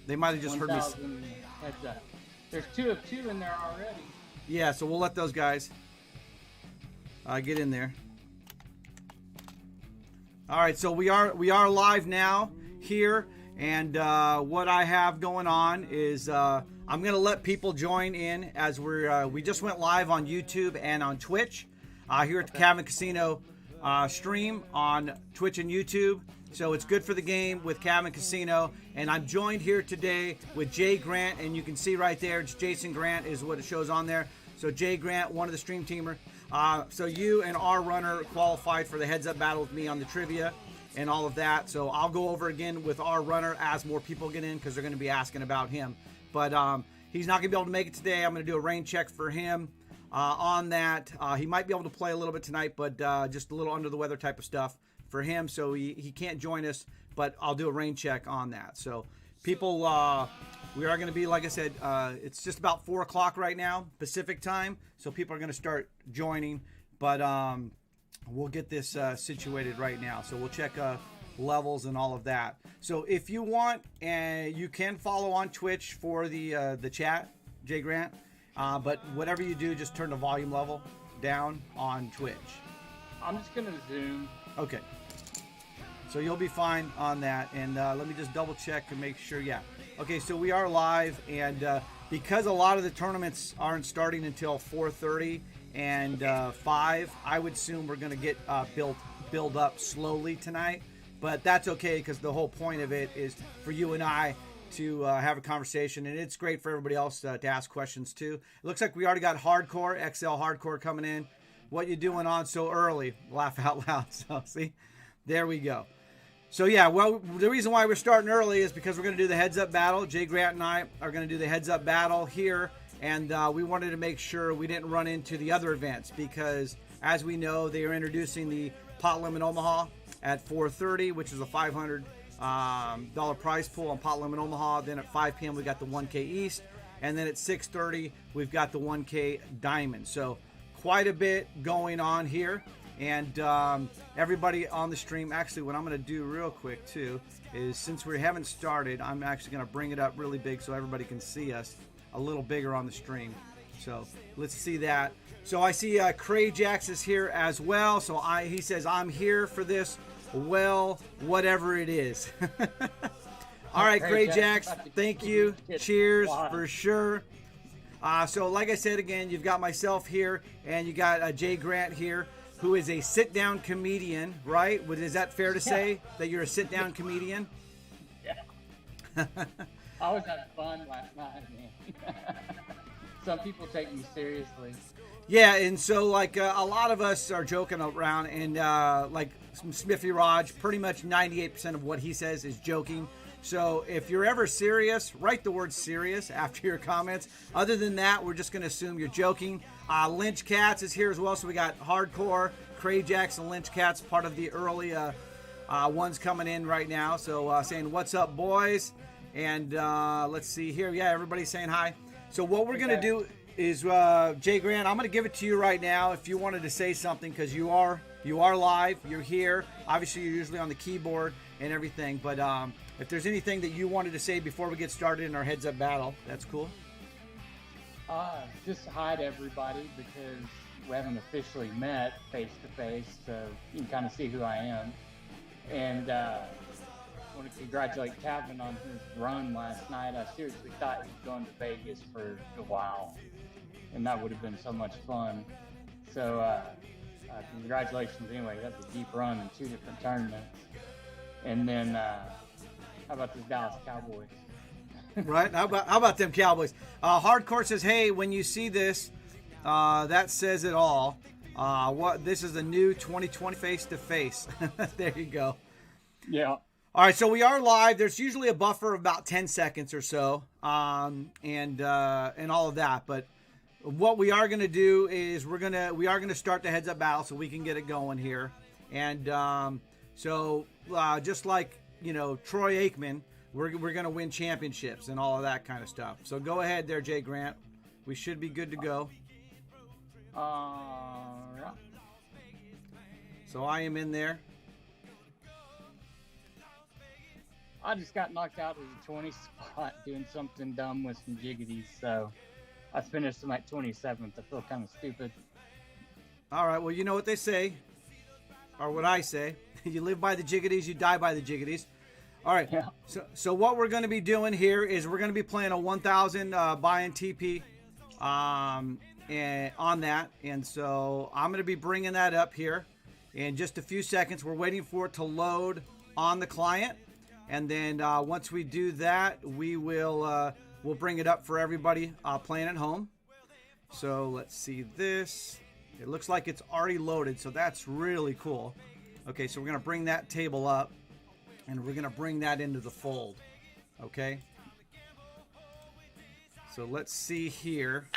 They might have just heard me. 1,000 heads up. There's 2 of 2 in there already. Yeah, so we'll let those guys get in there. All right, so we are live now here, and what I have going on is I'm going to let people join in as we just went live on YouTube and on Twitch here at the Cabin Casino stream on Twitch and YouTube. So it's good for the game with Cabin Casino, and I'm joined here today with JGrant, and you can see right there, it's Jason Grant is what it shows on there. So JGrant, one of the stream teamer. So you and our runner qualified for the heads up battle with me on the trivia and all of that. So I'll go over again with our runner as more people get in because they're going to be asking about him. But he's not going to be able to make it today. I'm going to do a rain check for him on that. He might be able to play a little bit tonight, but just a little under the weather type of stuff for him. So he can't join us, but I'll do a rain check on that. So people, we are going to be, like I said, it's just about 4 o'clock right now, Pacific time. So people are going to start joining, but we'll get this situated right now. So we'll check levels and all of that. So if you want, you can follow on Twitch for the chat, JGrant. But whatever you do, just turn the volume level down on Twitch. I'm just going to zoom. Okay. So you'll be fine on that. And let me just double check to make sure. Yeah. Okay, so we are live. And because a lot of the tournaments aren't starting until 4:30 and 5, I would assume we're going to get build up slowly tonight. But that's okay because the whole point of it is for you and I to have a conversation. And it's great for everybody else to ask questions too. It looks like we already got Hardcore, XL Hardcore coming in. What you doing on so early? Laugh out loud. So see, there we go. So yeah, well, the reason why we're starting early is because we're going to do the heads up battle. JGrant and I are going to do the heads up battle here, and we wanted to make sure we didn't run into the other events because, as we know, they are introducing the Pot Limit Omaha at 4:30, which is a $500 prize pool on Pot Limit Omaha. Then at 5 p.m. we got the 1K East, and then at 6:30 we've got the 1K Diamond. So quite a bit going on here. And everybody on the stream, actually what I'm going to do real quick too is since we haven't started, I'm actually going to bring it up really big so everybody can see us a little bigger on the stream. So let's see that. So I see Cray Jax is here as well. So he says, I'm here for this. Well, whatever it is. All right, Cray Jax, thank you. Cheers for sure. So like I said, again, you've got myself here and you got JGrant here, who is a sit-down comedian, right? Is that fair to say that you're a sit-down comedian? Yeah. I was having fun last night, man. Some people take me seriously. Yeah, and so like a lot of us are joking around, and like Smithy Raj, pretty much 98% of what he says is joking. So if you're ever serious, write the word serious after your comments. Other than that, we're just going to assume you're joking. Lynch Cats is here as well. So we got Hardcore, Cray Jax, and Lynch Cats, part of the early ones coming in right now. So saying, what's up, boys? And let's see here. Yeah, everybody's saying hi. So what we're going to do is, JGrant, I'm going to give it to you right now if you wanted to say something, because you are live. You're here. Obviously, you're usually on the keyboard and everything. But if there's anything that you wanted to say before we get started in our heads-up battle, that's cool. Just hi to everybody because we haven't officially met face-to-face, so you can kind of see who I am. And I want to congratulate Calvin on his run last night. I seriously thought he was going to Vegas for a while, and that would have been so much fun. So congratulations anyway. That's a deep run in 2 different tournaments. And then how about this Dallas Cowboys? Right? How about them Cowboys? Hardcore says, hey, when you see this, that says it all. This is a new 2020 face-to-face. There you go. Yeah. All right, so we are live. There's usually a buffer of about 10 seconds or so, and all of that. But what we are going to do is we are going to start the heads-up battle so we can get it going here. And so just like Troy Aikman, we're going to win championships and all of that kind of stuff. So go ahead there, JGrant. We should be good to go. Yeah. So I am in there. I just got knocked out of the 20 spot doing something dumb with some jiggities, so I finished them at 27th. I feel kind of stupid. All right. Well, you know what they say, or what I say. You live by the jiggities, you die by the jiggities. All right. Yeah. So what we're going to be doing here is we're going to be playing a 1,000 buy-in TP and on that. And so I'm going to be bringing that up here in just a few seconds. We're waiting for it to load on the client. And then once we do that, we'll bring it up for everybody playing at home. So let's see this. It looks like it's already loaded, so that's really cool. Okay, so we're going to bring that table up, and we're going to bring that into the fold. Okay? So let's see here.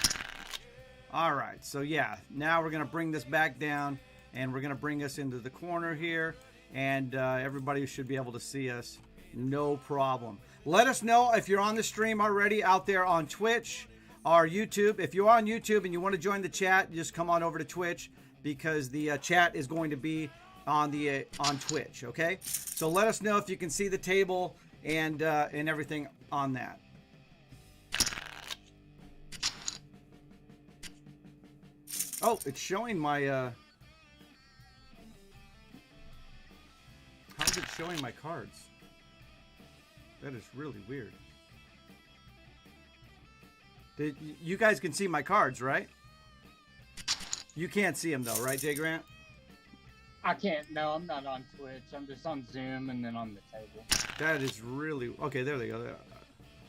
All right, so yeah, now we're going to bring this back down, and we're going to bring us into the corner here, and everybody should be able to see us. No problem. Let us know if you're on the stream already out there on Twitch or YouTube. If you're on YouTube and you want to join the chat, just come on over to Twitch because the chat is going to be on Twitch. Okay, so let us know if you can see the table and everything on that. Oh, it's showing my. How is it showing my cards? That is really weird. You guys can see my cards, right? You can't see them though, right, JGrant? I can't. No, I'm not on Twitch. I'm just on Zoom and then on the table. That is really okay. There they go.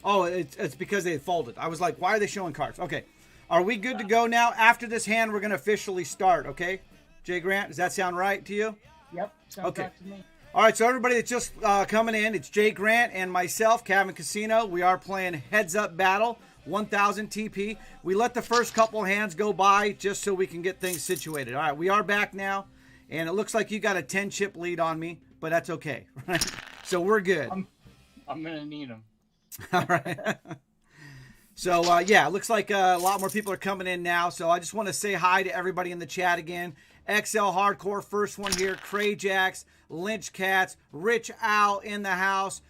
Oh, it's because they folded. I was like, why are they showing cards? Okay, are we good to go now? After this hand, we're gonna officially start. Okay, JGrant, does that sound right to you? Yep. Sounds Okay. right to me. All right, so everybody that's just coming in, it's JGrant and myself, Kevin Casino. We are playing Heads Up Battle, 1,000 TP. We let the first couple hands go by just so we can get things situated. All right, we are back now, and it looks like you got a 10-chip lead on me, but that's okay, right? So we're good. I'm going to need them. All right. So, yeah, it looks like a lot more people are coming in now, so I just want to say hi to everybody in the chat again. XL Hardcore, first one here, Crayjax, Lynch Cats, Rich Owl in the house,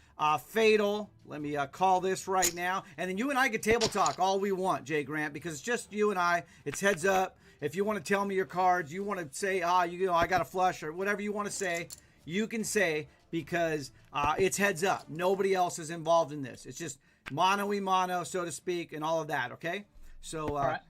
Fatal. Let me call this right now. And then you and I can table talk all we want, JGrant, because it's just you and I. It's heads up. If you want to tell me your cards, you want to say, I got a flush or whatever you want to say, you can say because it's heads up. Nobody else is involved in this. It's just mano-y-mano, so to speak, and all of that, okay? So, All right.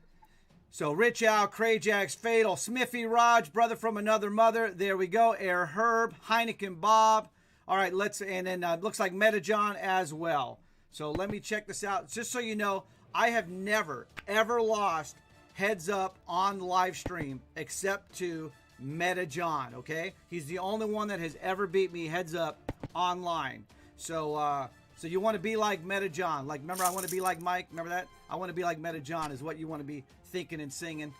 So Rich Owl, Crayjax, Fatal, Smithy, Raj, Brother from Another Mother. There we go. Air Herb, Heineken Bob. All right, and then looks like Meta John as well. So let me check this out. Just so you know, I have never, ever lost Heads Up on live stream except to Meta John, okay? He's the only one that has ever beat me Heads Up online. So you want to be like Meta John. Like, remember, I want to be like Mike. Remember that? I want to be like Meta John is what you want to be thinking and singing.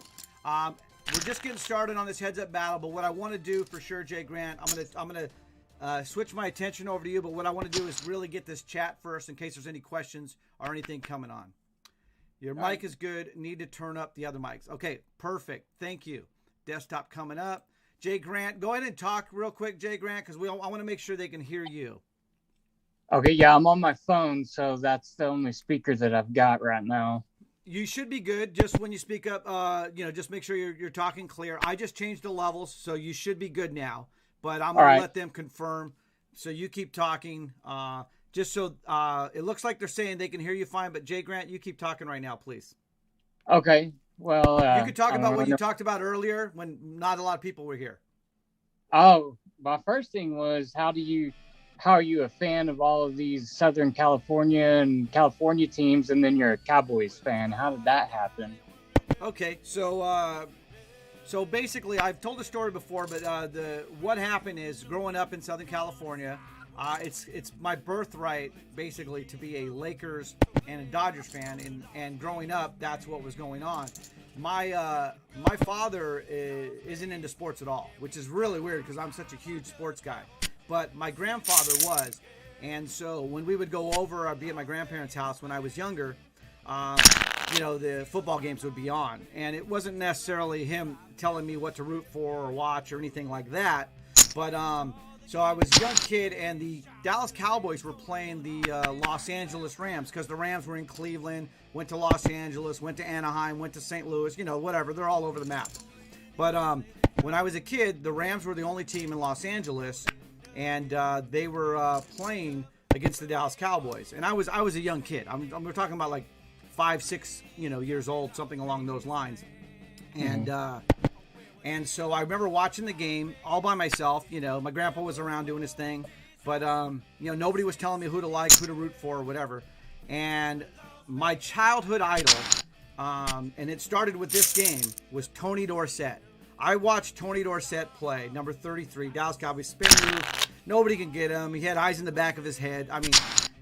We're just getting started on this heads up battle, but what I want to do for sure, JGrant, I'm gonna switch my attention over to you. But what I want to do is really get this chat first in case there's any questions or anything coming on. Your mic is good. Need to turn up the other mics. Okay, perfect. Thank you. Desktop coming up. JGrant, go ahead and talk real quick, JGrant, because I want to make sure they can hear you. Okay, yeah, I'm on my phone, so that's the only speaker that I've got right now. You should be good. Just when you speak up, just make sure you're talking clear. I just changed the levels, so you should be good now. But I'm going to let them confirm. So you keep talking. Just so it looks like they're saying they can hear you fine. But JGrant, you keep talking right now, please. Okay. Well, you could talk about what you talked about earlier when not a lot of people were here. Oh, my first thing was how are you a fan of all of these Southern California and California teams, and then you're a Cowboys fan? How did that happen? Okay, so basically, I've told the story before, but what happened is growing up in Southern California, it's my birthright basically to be a Lakers and a Dodgers fan, and growing up, that's what was going on. My father isn't into sports at all, which is really weird because I'm such a huge sports guy. But my grandfather was, and so when we would go over or be at my grandparents' house when I was younger, the football games would be on. And it wasn't necessarily him telling me what to root for or watch or anything like that. But So I was a young kid, and the Dallas Cowboys were playing the Los Angeles Rams, because the Rams were in Cleveland, went to Los Angeles, went to Anaheim, went to St. Louis, whatever. They're all over the map. But when I was a kid, the Rams were the only team in Los Angeles, and they were playing against the Dallas Cowboys. And I was a young kid. We're talking about like 5, 6, years old, something along those lines. And so I remember watching the game all by myself. My grandpa was around doing his thing, but nobody was telling me who to like, who to root for, or whatever. And my childhood idol, and it started with this game, was Tony Dorsett. I watched Tony Dorsett play, number 33, Dallas Cowboys, spin move. Nobody could get him. He had eyes in the back of his head. I mean,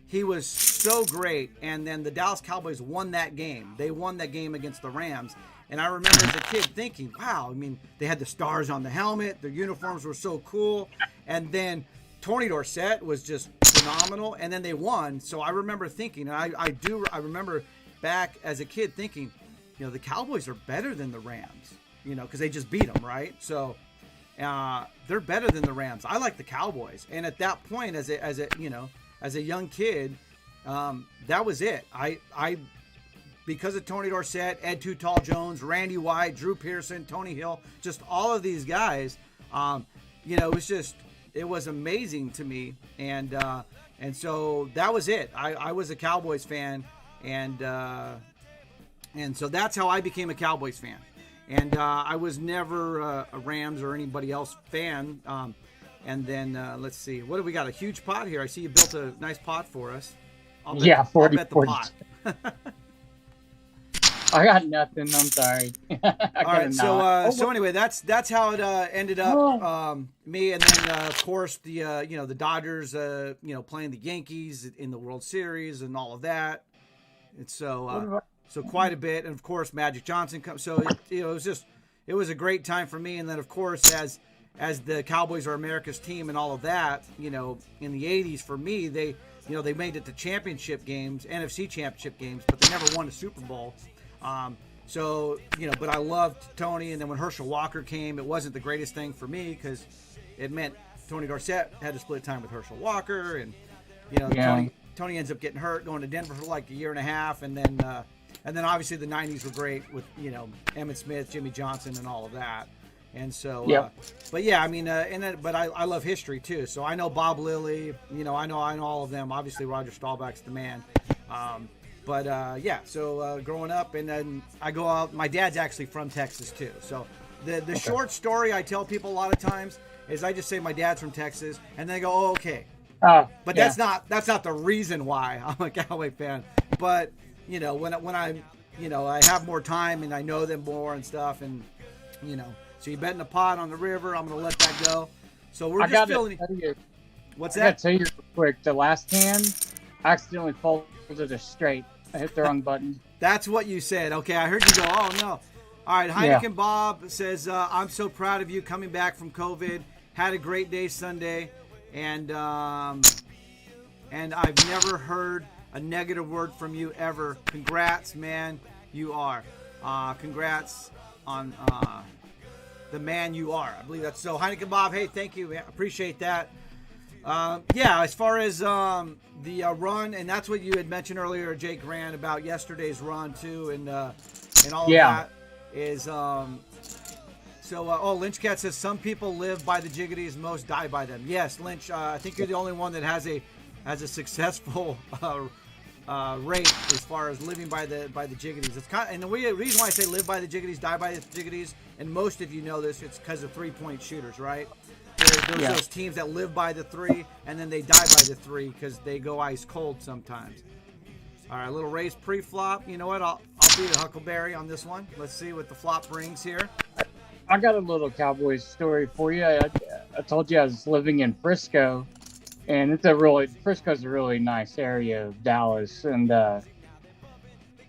he was so great. And then the Dallas Cowboys won that game. They won that game against the Rams. And I remember as a kid thinking, wow, they had the stars on the helmet. Their uniforms were so cool. And then Tony Dorsett was just phenomenal. And then they won. So I remember thinking, and I remember back as a kid thinking, the Cowboys are better than the Rams, because they just beat them, right? So they're better than the Rams. I like the Cowboys. And at that point, as a young kid, that was it. Because of Tony Dorsett, Ed Too Tall Jones, Randy White, Drew Pearson, Tony Hill, just all of these guys, it was amazing to me. And so that was it. I was a Cowboys fan, and so that's how I became a Cowboys fan. And I was never a Rams or anybody else fan. And then let's see, what do we got? A huge pot here. I see you built a nice pot for us. I'll bet the pot. I got nothing. I'm sorry. All right. So anyway, that's how it ended up. Me, and then of course the Dodgers playing the Yankees in the World Series and all of that. And so quite a bit, and of course Magic Johnson comes. So it was a great time for me. And then of course as the Cowboys are America's team and all of that, in the '80s for me they made it to championship games, NFC championship games, but they never won a Super Bowl. But I loved Tony. And then when Herschel Walker came, it wasn't the greatest thing for me because it meant Tony Dorsett had to split time with Herschel Walker. And, Tony ends up getting hurt, going to Denver for like a year and a half. And then obviously the 90s were great with, Emmitt Smith, Jimmy Johnson, and all of that. And so, but I love history too. So I know Bob Lilly, I know all of them. Obviously Roger Staubach's the man. So growing up, and then I go out. My dad's actually from Texas too. So the short story I tell people a lot of times is I just say my dad's from Texas, and they go, "Oh, okay." But that's not the reason why I'm a Cowboy fan. But when I I have more time and I know them more and stuff, and so you bet in a pot on the river. I'm gonna let that go. So we're just feeling. What's that? I gotta tell you real quick. The last hand, I accidentally folded it straight. I hit the wrong button. That's what you said. Okay, I heard you go, oh, no. All right, Heineken Bob says, I'm so proud of you coming back from COVID. Had a great day Sunday. And I've never heard a negative word from you ever. Congrats, man. You are. Congrats on the man you are. I believe that's so. Heineken Bob, hey, thank you. Appreciate that. As far as the run, and that's what you had mentioned earlier, JGrant, about yesterday's run too, and all of that is Lynchcat says some people live by the jiggities, most die by them. Yes, Lynch, I think you're the only one that has a successful rate as far as living by the jiggities. It's and the reason why I say live by the jiggities, die by the jiggities, and most of you know this, it's because of 3-point shooters, right? There's those teams that live by the 3 and then they die by the 3 because they go ice cold sometimes. All right, a little raise pre-flop. You know what? I'll beat a Huckleberry on this one. Let's see what the flop brings here. I got a little Cowboys story for you. I told you I was living in Frisco, and Frisco's a really nice area of Dallas. And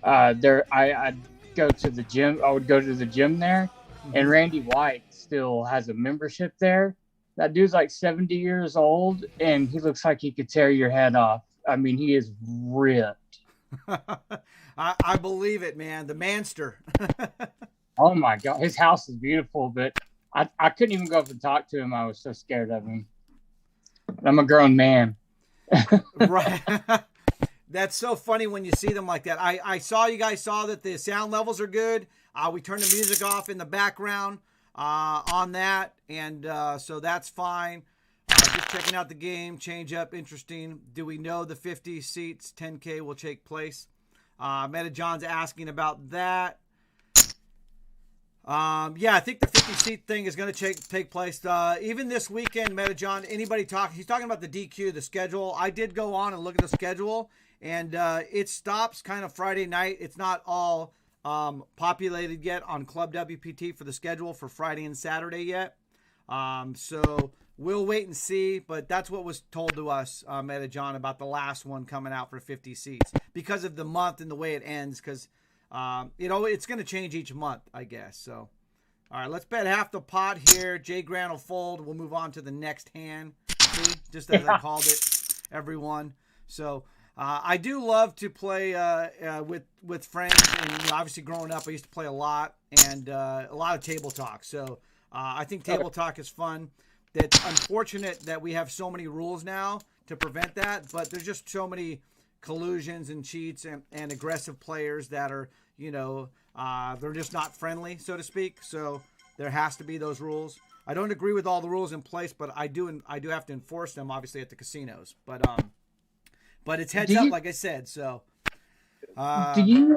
I'd go to the gym. I would go to the gym there, and Randy White still has a membership there. That dude's like 70 years old, and he looks like he could tear your head off. I mean, he is ripped. I believe it, man. The Manster. Oh, my God. His house is beautiful, but I couldn't even go up and talk to him. I was so scared of him. I'm a grown man. Right. That's so funny when you see them like that. I saw you guys saw that the sound levels are good. We turned the music off in the background on that, and so that's fine. Just checking out the game, change up, interesting. Do we know the 50 seats, 10K will take place? Meta John's asking about that. Yeah, I think the 50 seat thing is going to take place. Even this weekend, Meta John, he's talking about the DQ, the schedule. I did go on and look at the schedule, and it stops kind of Friday night. It's not all populated yet on ClubWPT for the schedule for Friday and Saturday yet. So we'll wait and see, but that's what was told to us, Meta John, about the last one coming out for 50 seats because of the month and the way it ends, because it's going to change each month, I guess. So, all right, let's bet half the pot here. JGrant will fold. We'll move on to the next hand. See, just as I called it, everyone. So, I do love to play with friends, and obviously growing up, I used to play a lot and a lot of table talk. So, I think table talk is fun. It's unfortunate that we have so many rules now to prevent that, but there's just so many collusions and cheats and aggressive players that are, they're just not friendly, so to speak. So there has to be those rules. I don't agree with all the rules in place, but I do have to enforce them, obviously, at the casinos. But it's heads up, like I said. So do you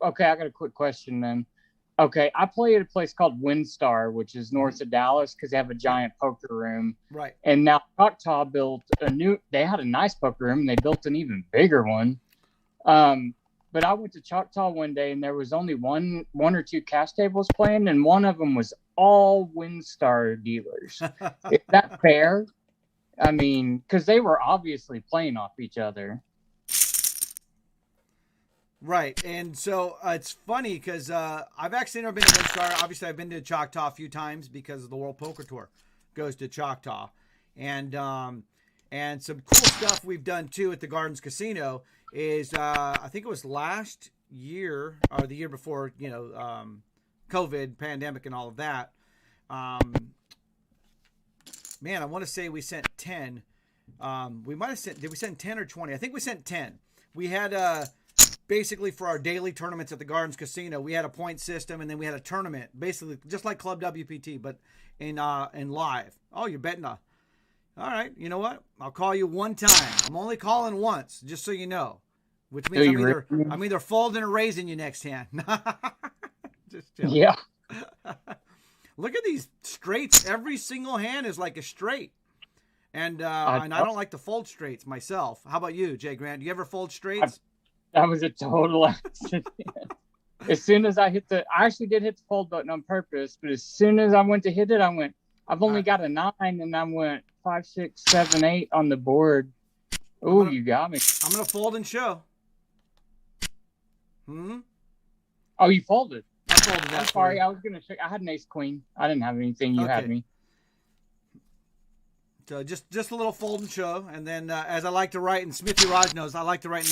okay, I got a quick question then. Okay, I play at a place called WinStar, which is north of Dallas, because they have a giant poker room. Right. And now Choctaw built they had a nice poker room, and they built an even bigger one. But I went to Choctaw one day, and there was only one or two cash tables playing, and one of them was all WinStar dealers. Is that fair? I mean, because they were obviously playing off each other. Right, and so it's funny because I've actually never been to WinStar. Obviously, I've been to Choctaw a few times because of the World Poker Tour goes to Choctaw, and some cool stuff we've done too at the Gardens Casino is I think it was last year or the year before, COVID, pandemic, and all of that. Man, I want to say we sent 10. We might have sent. Did we send 10 or 20? I think we sent 10. We had basically for our daily tournaments at the Gardens Casino, we had a point system, and then we had a tournament, basically just like ClubWPT, but in live. Oh, you're betting all right, you know what? I'll call you one time. I'm only calling once, just so you know. Which means I'm either folding or raising you next hand. Just chilling. Yeah. Look at these straights. Every single hand is like a straight. And I don't like to fold straights myself. How about you, JGrant? Do you ever fold straights? That was a total accident. As soon as I actually did hit the fold button on purpose, but as soon as I went to hit it, I've only got a 9, and I went 5, 6, 7, 8 on the board. Oh, you got me. I'm going to fold and show. Oh, you folded. I folded that. I'm sorry. I was going to check. I had an ace queen. I didn't have anything. You had me. So just a little fold and show, and then as I like to write, and Smithy Raj knows, I like to write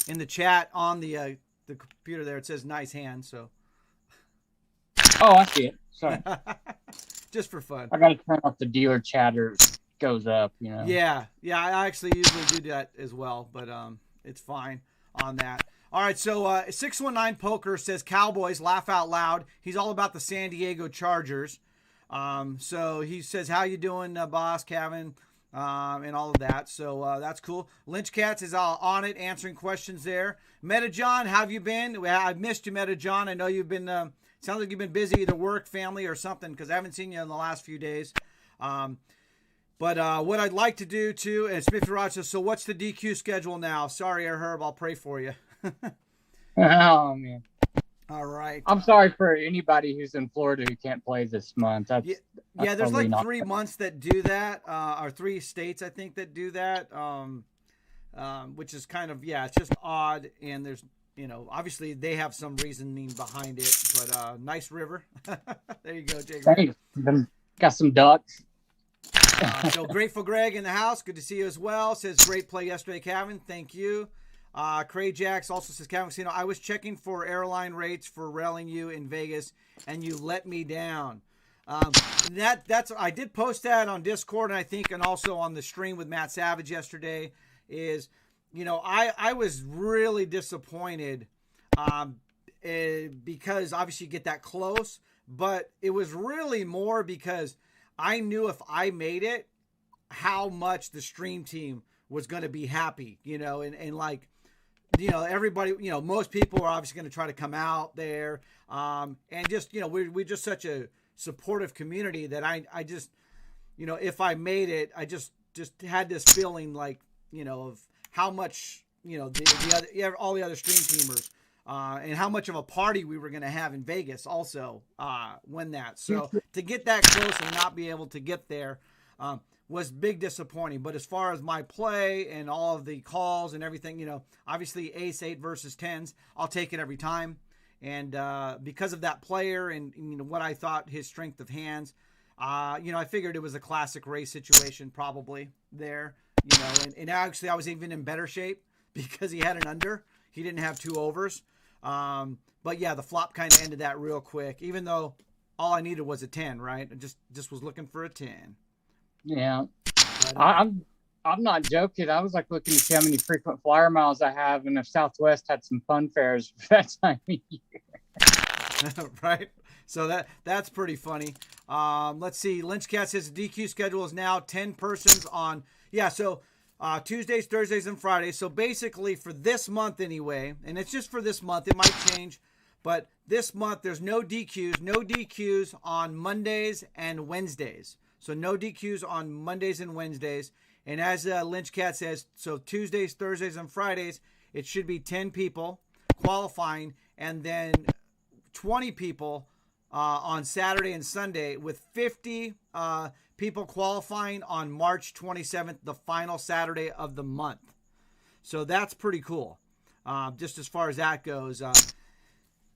in the chat on the computer there. It says nice hand. So. Oh, I see it. Sorry. Just for fun. I got to turn off the dealer chatter. Goes up, Yeah. I actually usually do that as well, but it's fine on that. All right, so 619 Poker says Cowboys laugh out loud. He's all about the San Diego Chargers. So he says, how you doing, boss, Kevin, and all of that. So that's cool. Lynch Cats is all on it, answering questions there. Meta John, how have you been? I've missed you, Meta John. I know you've been, sounds like you've been busy, either work, family, or something, because I haven't seen you in the last few days. But what I'd like to do, too, and Smithy Raj says, so what's the DQ schedule now? Sorry, Herb, I'll pray for you. Oh, man. All right. I'm sorry for anybody who's in Florida who can't play this month. That's there's like 3 months that do that, or 3 states, I think, that do that, which is kind of, it's just odd. And there's, obviously they have some reasoning behind it, but nice river. There you go, Jake. Thanks. Got some ducks. So Grateful Greg in the house. Good to see you as well. Says great play yesterday, Kevin. Thank you. Cray Jacks also says, Kevin Casino, I was checking for airline rates for railing you in Vegas, and you let me down. That's I did post that on Discord, and I think, and also on the stream with Matt Savage yesterday. Is, I was really disappointed, because obviously you get that close, but it was really more because I knew if I made it, how much the stream team was going to be happy, and like, everybody, most people are obviously going to try to come out there, and just, we're just such a supportive community that I just, if I made it, I just had this feeling like, of how much, the other, all the other stream teamers, and how much of a party we were going to have in Vegas also, when that. So to get that close and not be able to get there, was big disappointing. But as far as my play and all of the calls and everything, obviously ace 8 versus 10s, I'll take it every time. And because of that player and what I thought his strength of hands, I figured it was a classic race situation probably there, and actually I was even in better shape because he had an under. He didn't have 2 overs. But yeah, the flop kind of ended that real quick, even though all I needed was a 10, right? I just was looking for a 10. Yeah. But, I'm not joking. I was like looking to see how many frequent flyer miles I have, and if Southwest had some fun fairs for that time of year. right. So that's pretty funny. Let's see. Lynchcat says the DQ schedule is now 10 persons on. Yeah. So Tuesdays, Thursdays, and Fridays. So basically for this month anyway, and it's just for this month. It might change, but this month there's no DQs. No DQs on Mondays and Wednesdays. So no DQs on Mondays and Wednesdays. And as Lynchcat says, so Tuesdays, Thursdays, and Fridays, it should be 10 people qualifying, and then 20 people on Saturday and Sunday, with 50 people qualifying on March 27th, the final Saturday of the month. So that's pretty cool, just as far as that goes.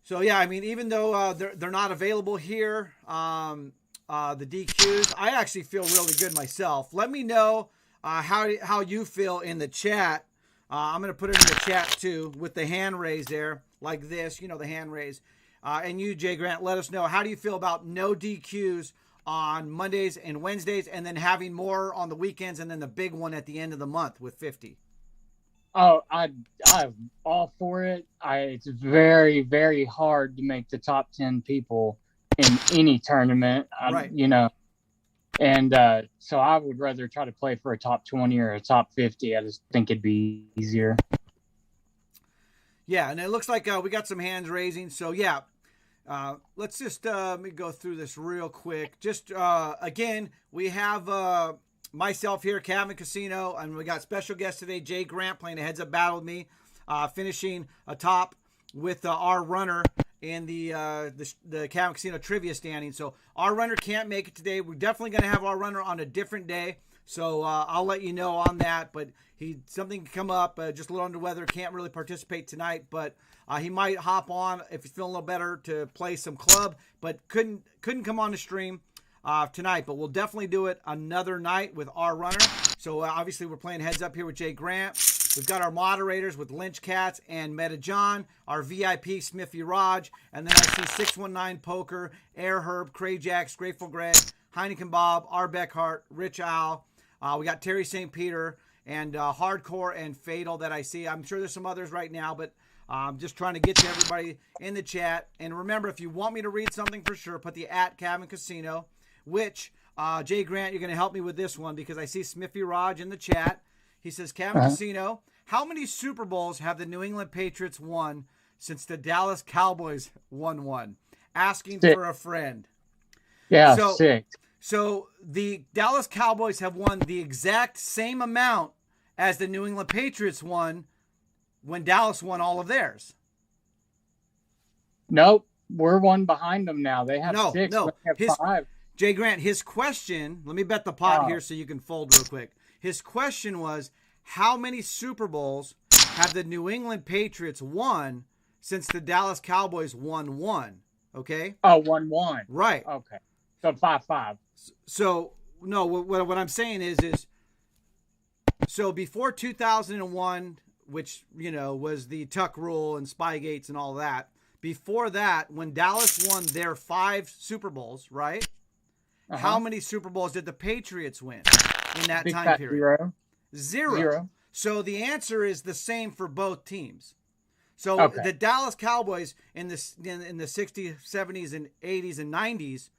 So yeah, I mean, even though they're not available here, the DQs, I actually feel really good myself. Let me know how you feel in the chat. I'm going to put it in the chat too with the hand raise there, like this, the hand raise. And you, JGrant, let us know, how do you feel about no DQs on Mondays and Wednesdays, and then having more on the weekends, and then the big one at the end of the month with 50? Oh, I'm all for it. It's very, very hard to make the top 10 people in any tournament, right. And so I would rather try to play for a top 20 or a top 50. I just think it'd be easier. Yeah, and it looks like we got some hands raising. So yeah, let's just let me go through this real quick. Just again, we have myself here, Cabin Casino, and we got special guest today, JGrant, playing a heads-up battle with me, finishing atop with our runner in the Cabin Casino trivia standing. So our runner can't make it today. We're definitely going to have our runner on a different day. So I'll let you know on that. But something can come up, just a little under weather, can't really participate tonight. But he might hop on if he's feeling a little better to play some club. But couldn't come on the stream tonight. But we'll definitely do it another night with our runner. So obviously we're playing heads up here with JGrant. We've got our moderators with Lynch Cats and Meta John, our VIP Smithy Raj, and then I see 619 Poker, Air Herb, Cray Jacks, Grateful Greg, Heineken Bob, R. Beckhart, Rich Owl. We got Terry St. Peter and Hardcore and Fatal that I see. I'm sure there's some others right now, but I'm just trying to get to everybody in the chat. And remember, if you want me to read something for sure, put the @Cabin Casino, which JGrant, you're going to help me with this one because I see Smithy Raj in the chat. He says, Cabin Casino, how many Super Bowls have the New England Patriots won since the Dallas Cowboys won one? Asking for a friend. Yeah, so, 6. So the Dallas Cowboys have won the exact same amount as the New England Patriots won when Dallas won all of theirs. Nope. We're one behind them now. They have 6. No. We have 5. JGrant, his question, let me bet the pot here so you can fold real quick. His question was, how many Super Bowls have the New England Patriots won since the Dallas Cowboys won one? Okay? Oh, 1-1. Right. Okay. So 5-5. So, no, what I'm saying is so before 2001, which, was the Tuck rule and Spygates and all that, before that, when Dallas won their 5 Super Bowls, right? How many Super Bowls did the Patriots win in that Big time fat period? Zero. Zero. So the answer is the same for both teams. So Okay. the Dallas Cowboys in the 60s, 70s, and 80s and 90s,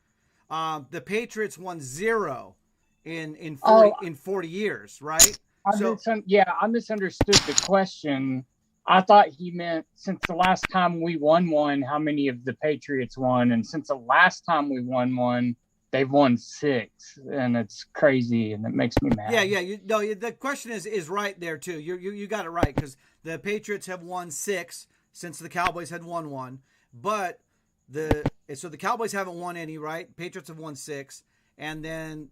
the Patriots won zero in 40 years, right? I misunderstood the question. I thought he meant since the last time we won one, how many of the Patriots won, and since the last time we won one, they've won 6, and it's crazy, and it makes me mad. Yeah. The question is right there too. You got it right, because the Patriots have won 6 since the Cowboys had won 1, but so the Cowboys haven't won any, right? Patriots have won 6, and then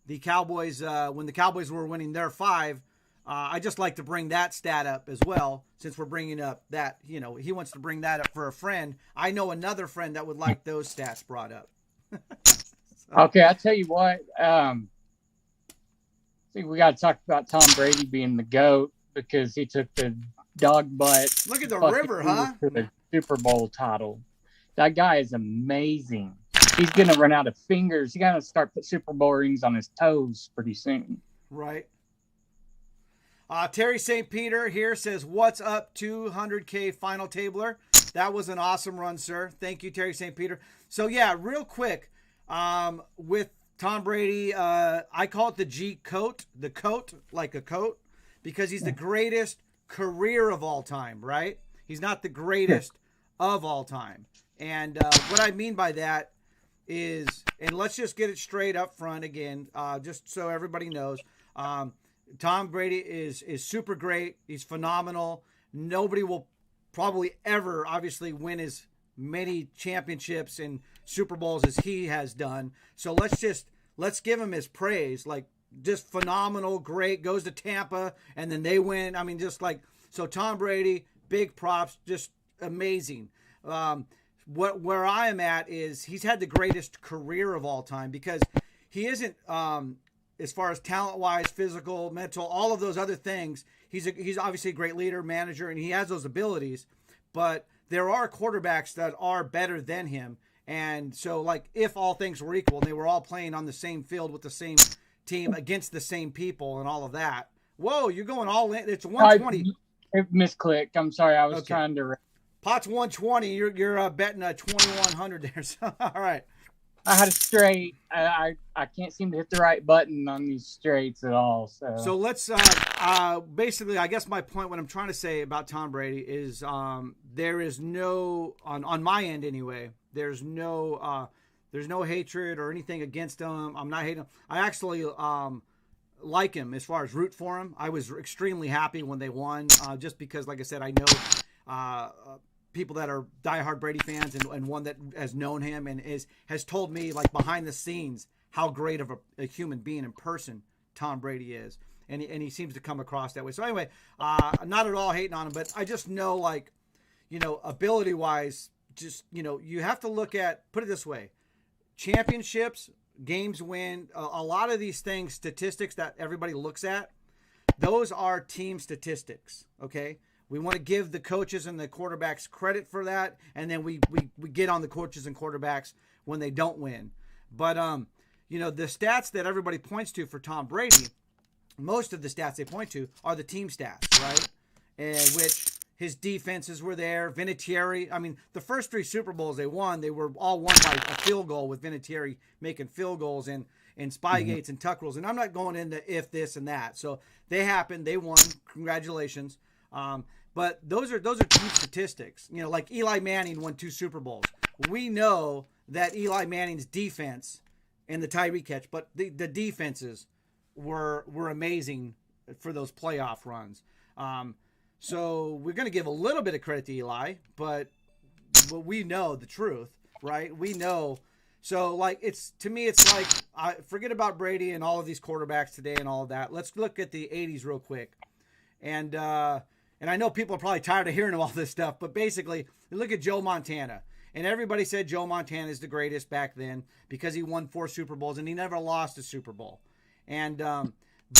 the Cowboys, when the Cowboys were winning their 5, I just like to bring that stat up as well, since we're bringing up that, he wants to bring that up for a friend. I know another friend that would like those stats brought up. Okay, I'll tell you what. I think we got to talk about Tom Brady being the GOAT, because he took the dog butt. Look at the river, huh? To the Super Bowl title. That guy is amazing. He's going to run out of fingers. He's going to start put Super Bowl rings on his toes pretty soon. Right. Terry St. Peter here says, "What's up, 200K final tabler?" That was an awesome run, sir. Thank you, Terry St. Peter. So, yeah, real quick, with Tom Brady, I call it the G-coat, the coat, like a coat, because he's the greatest career of all time, right? He's not the greatest of all time. And what I mean by that is, and let's just get it straight up front again, just so everybody knows, Tom Brady is super great. He's phenomenal. Nobody will probably ever, obviously, win as many championships and Super Bowls as he has done. So let's give him his praise. Like, just phenomenal, great, goes to Tampa, and then they win. I mean, just like, so Tom Brady, big props, just amazing. Where I am at is he's had the greatest career of all time, because he isn't, as far as talent-wise, physical, mental, all of those other things, he's obviously a great leader, manager, and he has those abilities. But there are quarterbacks that are better than him. And so, like, if all things were equal and they were all playing on the same field with the same team against the same people and all of that. Whoa, you're going all in. It's 120. It misclicked. I'm sorry. I was trying to. Pot's 120. You're betting a 2100 there. So, all right. I had a straight. I can't seem to hit the right button on these straights at all. So let's basically, I guess my point, what I'm trying to say about Tom Brady is there is no, on my end anyway, there's no hatred or anything against him. I'm not hating him. I actually like him as far as root for him. I was extremely happy when they won, just because, like I said, I know people that are diehard Brady fans, and one that has known him and has told me, like, behind the scenes, how great of a human being in person Tom Brady is. And he seems to come across that way. So anyway, not at all hating on him, but I just know, like, ability wise, just, you have to look at, put it this way, championships, games win, a lot of these things, statistics that everybody looks at, those are team statistics. Okay. We want to give the coaches and the quarterbacks credit for that, and then we get on the coaches and quarterbacks when they don't win. But the stats that everybody points to for Tom Brady, most of the stats they point to are the team stats, right? Which his defenses were there. Vinatieri, I mean, the first 3 Super Bowls they won, they were all won by a field goal, with Vinatieri making field goals and Spygates and tuck rules. And I'm not going into if, this, and that. So they happened. They won. Congratulations. But those are team statistics. Like Eli Manning won 2 Super Bowls. We know that Eli Manning's defense and the Tyreek catch, but the defenses were amazing for those playoff runs. So we're going to give a little bit of credit to Eli, but we know the truth, right? We know. So, like, to me, it's like, forget about Brady and all of these quarterbacks today and all of that. Let's look at the 80s real quick. And I know people are probably tired of hearing all this stuff, but basically, look at Joe Montana. And everybody said Joe Montana is the greatest back then because he won 4 Super Bowls and he never lost a Super Bowl. And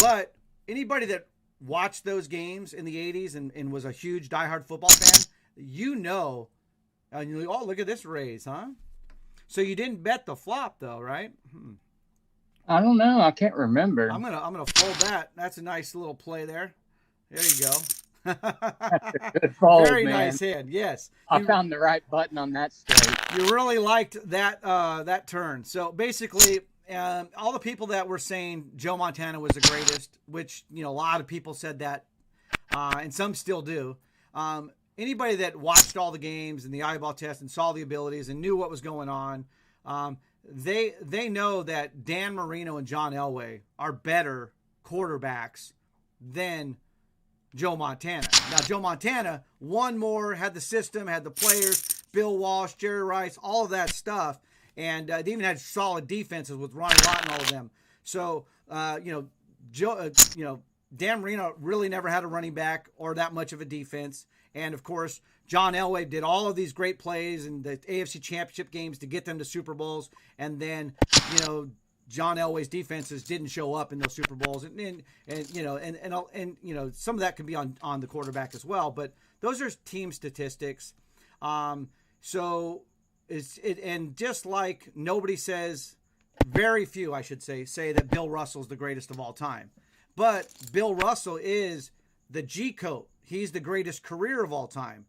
but anybody that watched those games in the 80s and was a huge diehard football fan, and you're like, oh, look at this raise, huh? So you didn't bet the flop, though, right? I don't know. I can't remember. I'm gonna fold that. That's a nice little play there. There you go. That's a good fold, Very man. nice hand. Yes, I found the right button on that straight. you really liked that turn. So basically, all the people that were saying Joe Montana was the greatest, which a lot of people said that, and some still do. Anybody that watched all the games and the eyeball test and saw the abilities and knew what was going on, they know that Dan Marino and John Elway are better quarterbacks than Joe Montana. Now, Joe Montana won more, had the system, had the players, Bill Walsh, Jerry Rice, all of that stuff, and they even had solid defenses with Ronnie Lott and all of them. So, Joe, Dan Marino really never had a running back or that much of a defense. And of course, John Elway did all of these great plays in the AFC Championship games to get them to Super Bowls. And then, John Elway's defenses didn't show up in those Super Bowls, and some of that can be on the quarterback as well. But those are team statistics. So and just like nobody says, very few, I should say that Bill Russell's the greatest of all time. But Bill Russell is the G coat. He's the greatest career of all time.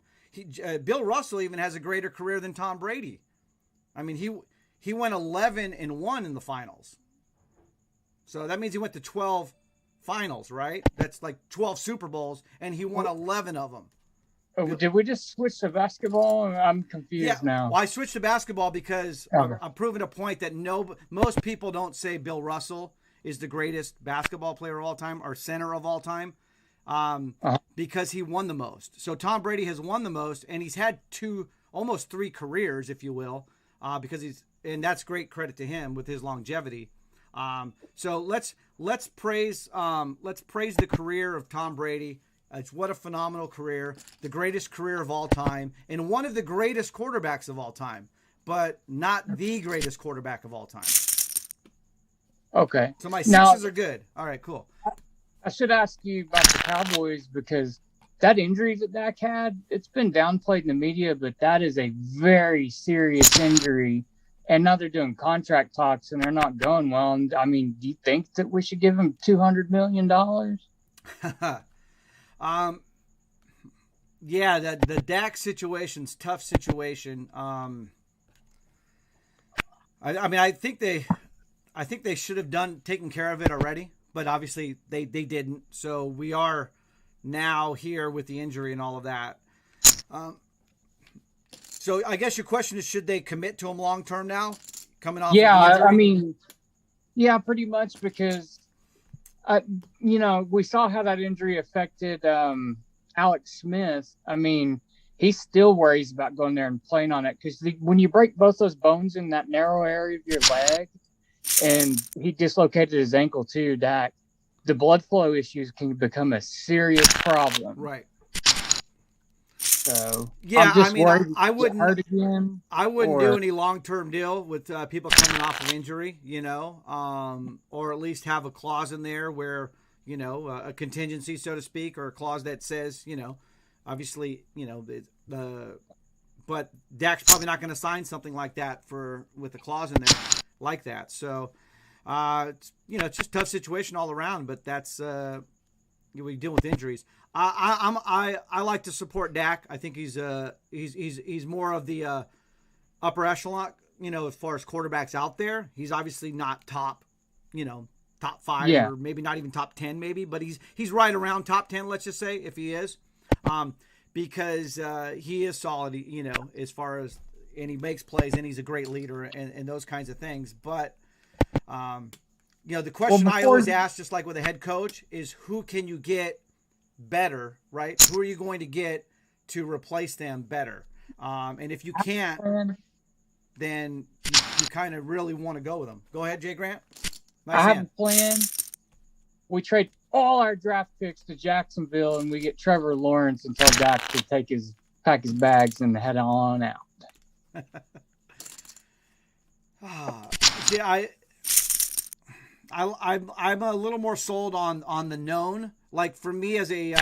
Bill Russell even has a greater career than Tom Brady. I mean, he went 11-1 in the finals. So that means he went to 12 finals, right? That's like 12 Super Bowls, and he won 11 of them. Oh, did we just switch to basketball? I'm confused now. Well, I switched to basketball because I'm proving a point that most people don't say Bill Russell is the greatest basketball player of all time or center of all time. Because he won the most. So Tom Brady has won the most, and he's had almost 3 careers, if you will, and that's great credit to him with his longevity. So let's praise the career of Tom Brady. It's what a phenomenal career, the greatest career of all time, and one of the greatest quarterbacks of all time, but not the greatest quarterback of all time. Okay. So my sixes are good. All right, cool. I should ask you about the Cowboys because that injury that Dak had, it's been downplayed in the media, but that is a very serious injury. And now they're doing contract talks and they're not going well. And I mean, do you think that we should give him $200 million? Yeah, the Dak situation's tough situation. I think they should have taken care of it already. But obviously they didn't. So we are now here with the injury and all of that. So I guess your question is, should they commit to him long term now? Coming off. Yeah, I mean, yeah, pretty much because, we saw how that injury affected Alex Smith. I mean, he still worries about going there and playing on it because when you break both those bones in that narrow area of your leg, and he dislocated his ankle too, Dak, the blood flow issues can become a serious problem. Right. So yeah, I wouldn't hurt again. I wouldn't do any long-term deal with people coming off of injury, or at least have a clause in there where, a contingency, so to speak, or a clause that says, obviously, but Dak's probably not going to sign something like that with a clause in there like that. So, it's just a tough situation all around, but that's, we deal with injuries. I like to support Dak. I think he's more of the, upper echelon, as far as quarterbacks out there. He's obviously not top 5 or maybe not even top 10 maybe, but he's right around top 10, let's just say, if he is, because, he is solid, as far as, and he makes plays and he's a great leader and those kinds of things. But, the question I always ask, just like with a head coach, is who can you get better, right? Who are you going to get to replace them better? And if you can't, then you kind of really want to go with them. Go ahead, JGrant. I have a plan. We trade all our draft picks to Jacksonville and we get Trevor Lawrence and tell Dak to pack his bags and head on out. Yeah, I'm a little more sold on the known. Like for me as a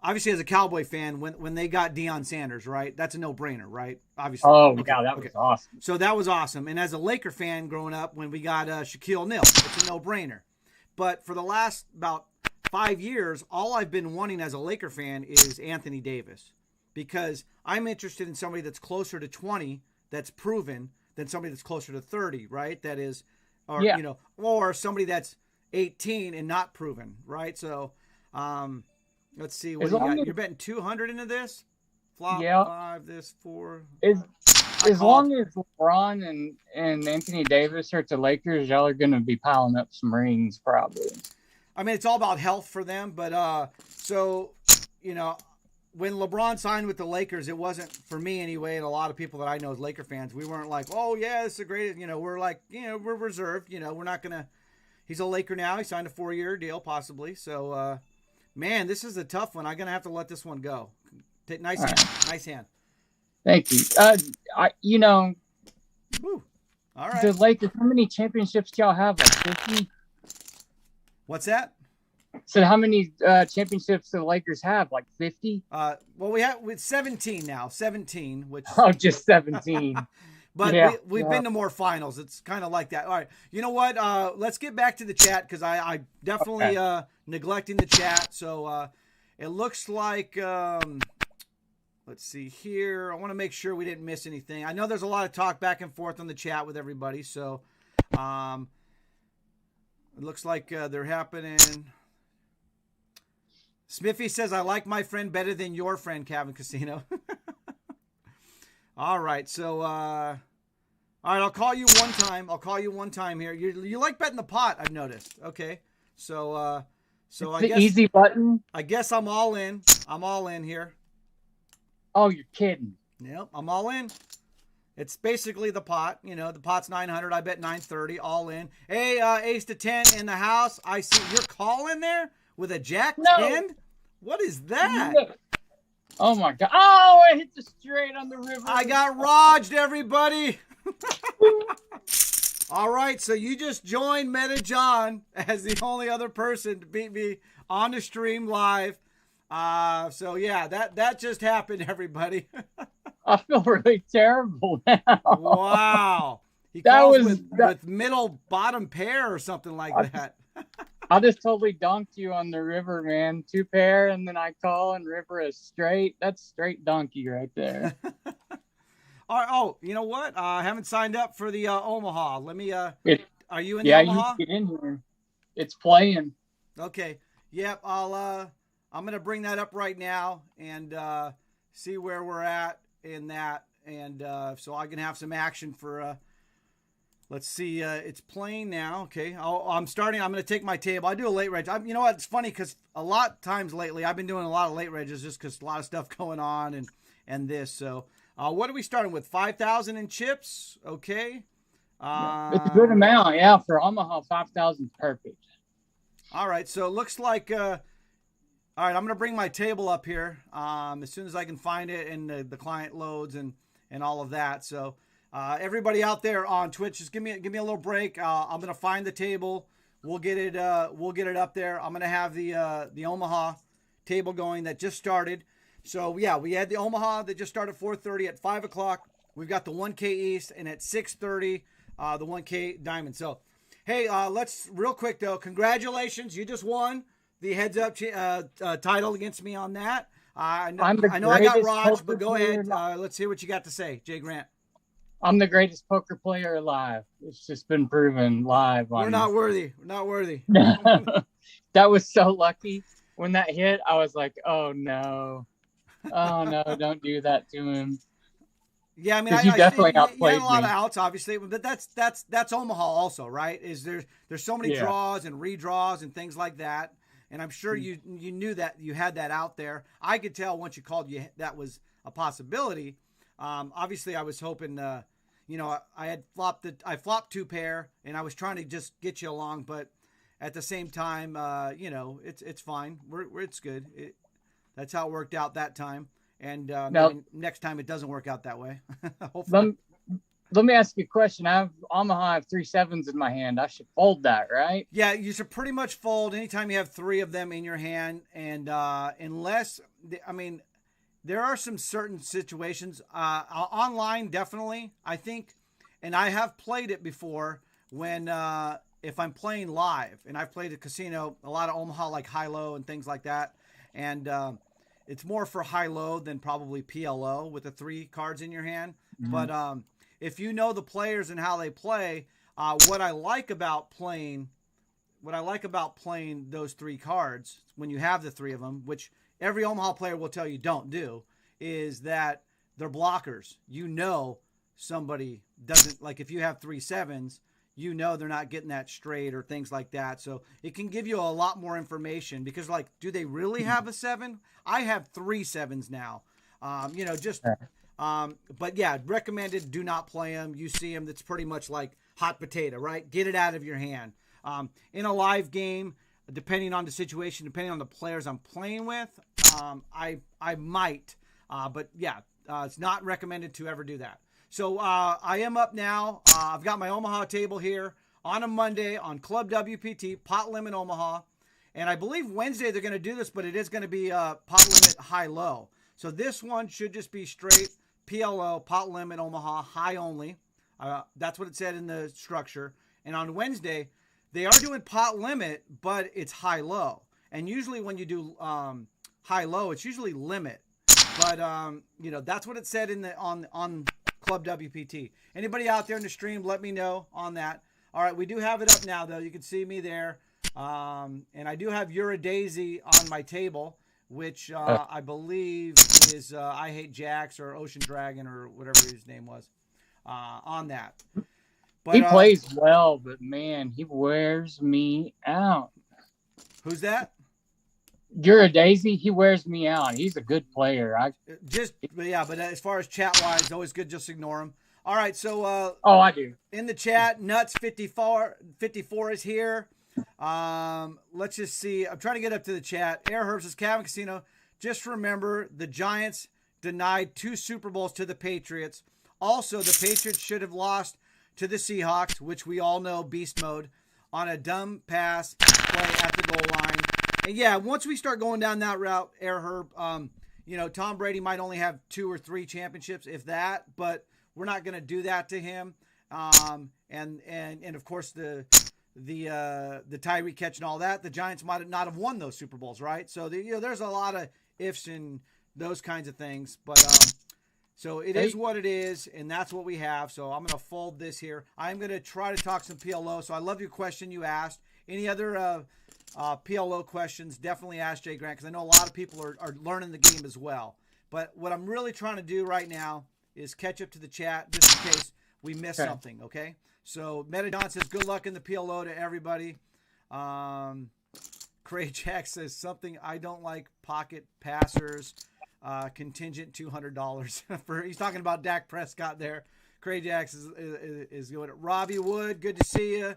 obviously as a Cowboy fan, when they got Deion Sanders, right? That's a no-brainer, right? Obviously. Oh, Okay, yeah, that was awesome. So that was awesome. And as a Laker fan growing up, when we got Shaquille O'Neal, it's a no-brainer. But for the last about 5 years, all I've been wanting as a Laker fan is Anthony Davis, because I'm interested in somebody that's closer to 20, that's proven, than somebody that's closer to 30, right? That is, or Yeah. or somebody that's 18 and not proven, right? So, let's see what As you got. long as- You're betting 200 into this. Flop Yeah. 5, this 4. As long as LeBron and Anthony Davis are at the Lakers, y'all are going to be piling up some rings probably. I mean, it's all about health for them, but so when LeBron signed with the Lakers, it wasn't for me anyway, and a lot of people that I know as Laker fans, we weren't like, oh yeah, it's the greatest. We're like, we're reserved. We're not gonna. He's a Laker now. He signed a 4-year deal, possibly. So, man, this is a tough one. I'm gonna have to let this one go. Nice hand. Nice hand. Thank you. Whew. All right. The Lakers, how many championships do y'all have? Like 50? What's that? So how many championships do the Lakers have? Like 50? Well, we have with 17 now. 17, which Just 17. But yeah, we've been to more finals. It's kind of like that. All right. You know what? Let's get back to the chat, because I definitely neglecting the chat. So it looks like, let's see here. I want to make sure we didn't miss anything. I know there's a lot of talk back and forth on the chat with everybody. So it looks like they're happening. Smithy says, I like my friend better than your friend, Cabin Casino. All right. So, all right, I'll call you one time. I'll call you one time here. You like betting the pot, I've noticed. Okay. So, I guess easy button. I guess I'm all in. I'm all in here. Oh, you're kidding. Yep. I'm all in. It's basically the pot. The pot's 900. I bet 930. All in. Hey, ace to 10 in the house. I see you're calling there with a jack 10. What is that? Oh my God. Oh, I hit the straight on the river. I got rodged, everybody. All right, so you just joined Meta John as the only other person to beat me on the stream live. So yeah, that just happened, everybody. I feel really terrible now. Wow. He That calls was with middle bottom pair or something like that. I just totally dunked you on the river, man. 2 pair, and then I call and river is straight. That's straight donkey right there. All right, oh, you know what? I haven't signed up for the Omaha. Let me. Are you in the Yeah, Omaha? you get in here. It's playing. Okay. Yep. I'm gonna bring that up right now and see where we're at in that, and so I can have some action for. Let's see. It's playing now. Okay. I'm starting. I'm going to take my table. I do a late reg. You know what? It's funny because a lot of times lately I've been doing a lot of late regs just because a lot of stuff going on and this. So what are we starting with? 5,000 in chips. Okay. It's a good amount. Yeah. For Omaha, 5,000 perfect. All right. So it looks like, all right, I'm going to bring my table up here as soon as I can find it and the client loads and all of that. So, everybody out there on Twitch, just give me a little break. I'm gonna find the table. We'll get it up there. I'm gonna have the Omaha table going that just started. So yeah, we had the Omaha that just started 4:30 at 5 o'clock. We've got the 1K East, and at 6:30 the 1K Diamond. So hey, let's real quick though. Congratulations, you just won the heads up title against me on that. I know I got Raj, but go ahead. Let's hear what you got to say, JGrant. I'm the greatest poker player alive. It's just been proven live. We're not worthy. We're not worthy. That was so lucky. When that hit, I was like, oh no. Oh no, don't do that to him. Yeah, I mean, you definitely outplayed you had a lot me. of outs, obviously, but that's Omaha also, right? There's so many draws and redraws and things like that, and I'm sure you knew that you had that out there. I could tell once you called that was a possibility. Obviously, I was hoping. I flopped 2 pair, and I was trying to just get you along, but at the same time, it's fine. It's good. That's how it worked out that time. And now, next time it doesn't work out that way. Hopefully. Let me ask you a question. I have Omaha. I have 3 sevens in my hand. I should fold that, right? Yeah, you should pretty much fold anytime you have 3 of them in your hand, and unless I mean, there are some certain situations online, definitely. I think, and I have played it before when if I'm playing live, and I've played a casino, a lot of Omaha like high low and things like that, and it's more for high low than probably PLO with the 3 cards in your hand. Mm-hmm. But if you know the players and how they play, what I like about playing those 3 cards when you have the 3 of them, which every Omaha player will tell you don't do, is that they're blockers. You know somebody doesn't, like if you have 3 sevens, you know they're not getting that straight or things like that. So it can give you a lot more information because, like, do they really have a 7? I have 3 sevens now. But yeah, recommended, do not play them. You see them, that's pretty much like hot potato, right? Get it out of your hand. In a live game, depending on the situation, depending on the players I'm playing with, I might, but yeah, it's not recommended to ever do that. So I am up now. I've got my Omaha table here on a Monday on ClubWPT, pot limit Omaha. And I believe Wednesday they're going to do this, but it is going to be pot limit high-low. So this one should just be straight PLO, pot limit Omaha, high only. That's what it said in the structure. And on Wednesday, they are doing pot limit, but it's high-low. And usually when you do high-low, it's usually limit. But, that's what it said in the on Club WPT. Anybody out there in the stream, let me know on that. All right, we do have it up now, though. You can see me there. And I do have Daisy on my table, which I believe is I Hate Jax or Ocean Dragon or whatever his name was on that. But, he plays well, but, man, he wears me out. Who's that? Daisy, he wears me out. He's a good player. But as far as chat-wise, always good, just ignore him. All right, so I do. In the chat, Nuts54 is here. Let's just see. I'm trying to get up to the chat. Air Herb says, Cabin Casino, just remember the Giants denied 2 Super Bowls to the Patriots. Also, the Patriots should have lost to the Seahawks, which we all know, beast mode, on a dumb pass play at the goal line. And yeah, once we start going down that route, Air Herb, Tom Brady might only have 2 or 3 championships, if that, but we're not going to do that to him. And of course the Tyree catch and all that, the Giants might not have won those Super Bowls, right? So there's a lot of ifs and those kinds of things, but so it is what it is, and that's what we have. So I'm going to fold this here. I'm going to try to talk some PLO. So I love your question you asked. Any other PLO questions, definitely ask JGrant, because I know a lot of people are learning the game as well. But what I'm really trying to do right now is catch up to the chat just in case we miss something, okay? So Metadon says, good luck in the PLO to everybody. Craig Jack says, something I don't like, pocket passers, contingent $200. He's talking about Dak Prescott there. Craig Jack is going. Robbie Wood, good to see you.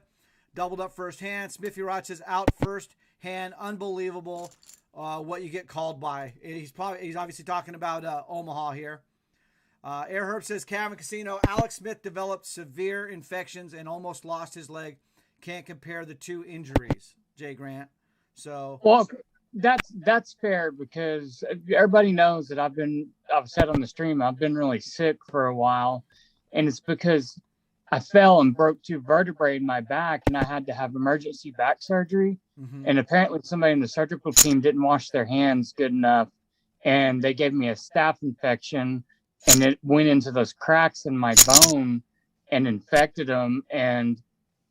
Doubled up first hand. Smithy Roch says, out first hand. Unbelievable what you get called by. He's obviously talking about Omaha here. Air Herb says, Cabin Casino, Alex Smith developed severe infections and almost lost his leg. Can't compare the 2 injuries, JGrant. So, well, that's fair, because everybody knows that I've said on the stream, I've been really sick for a while, and it's because I fell and broke 2 vertebrae in my back, and I had to have emergency back surgery. Mm-hmm. And apparently somebody in the surgical team didn't wash their hands good enough, and they gave me a staph infection, and it went into those cracks in my bone and infected them, and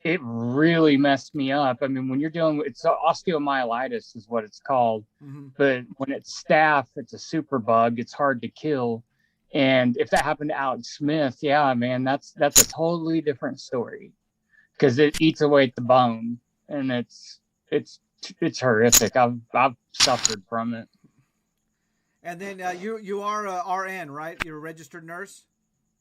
it really messed me up. I mean, when you're dealing with, it's osteomyelitis is what it's called, mm-hmm. But when it's staph, it's a super bug. It's hard to kill. And if that happened to Alex Smith, yeah, man, that's a totally different story, because it eats away at the bone, and it's horrific. I've suffered from it. And then you are a RN, right? You're a registered nurse?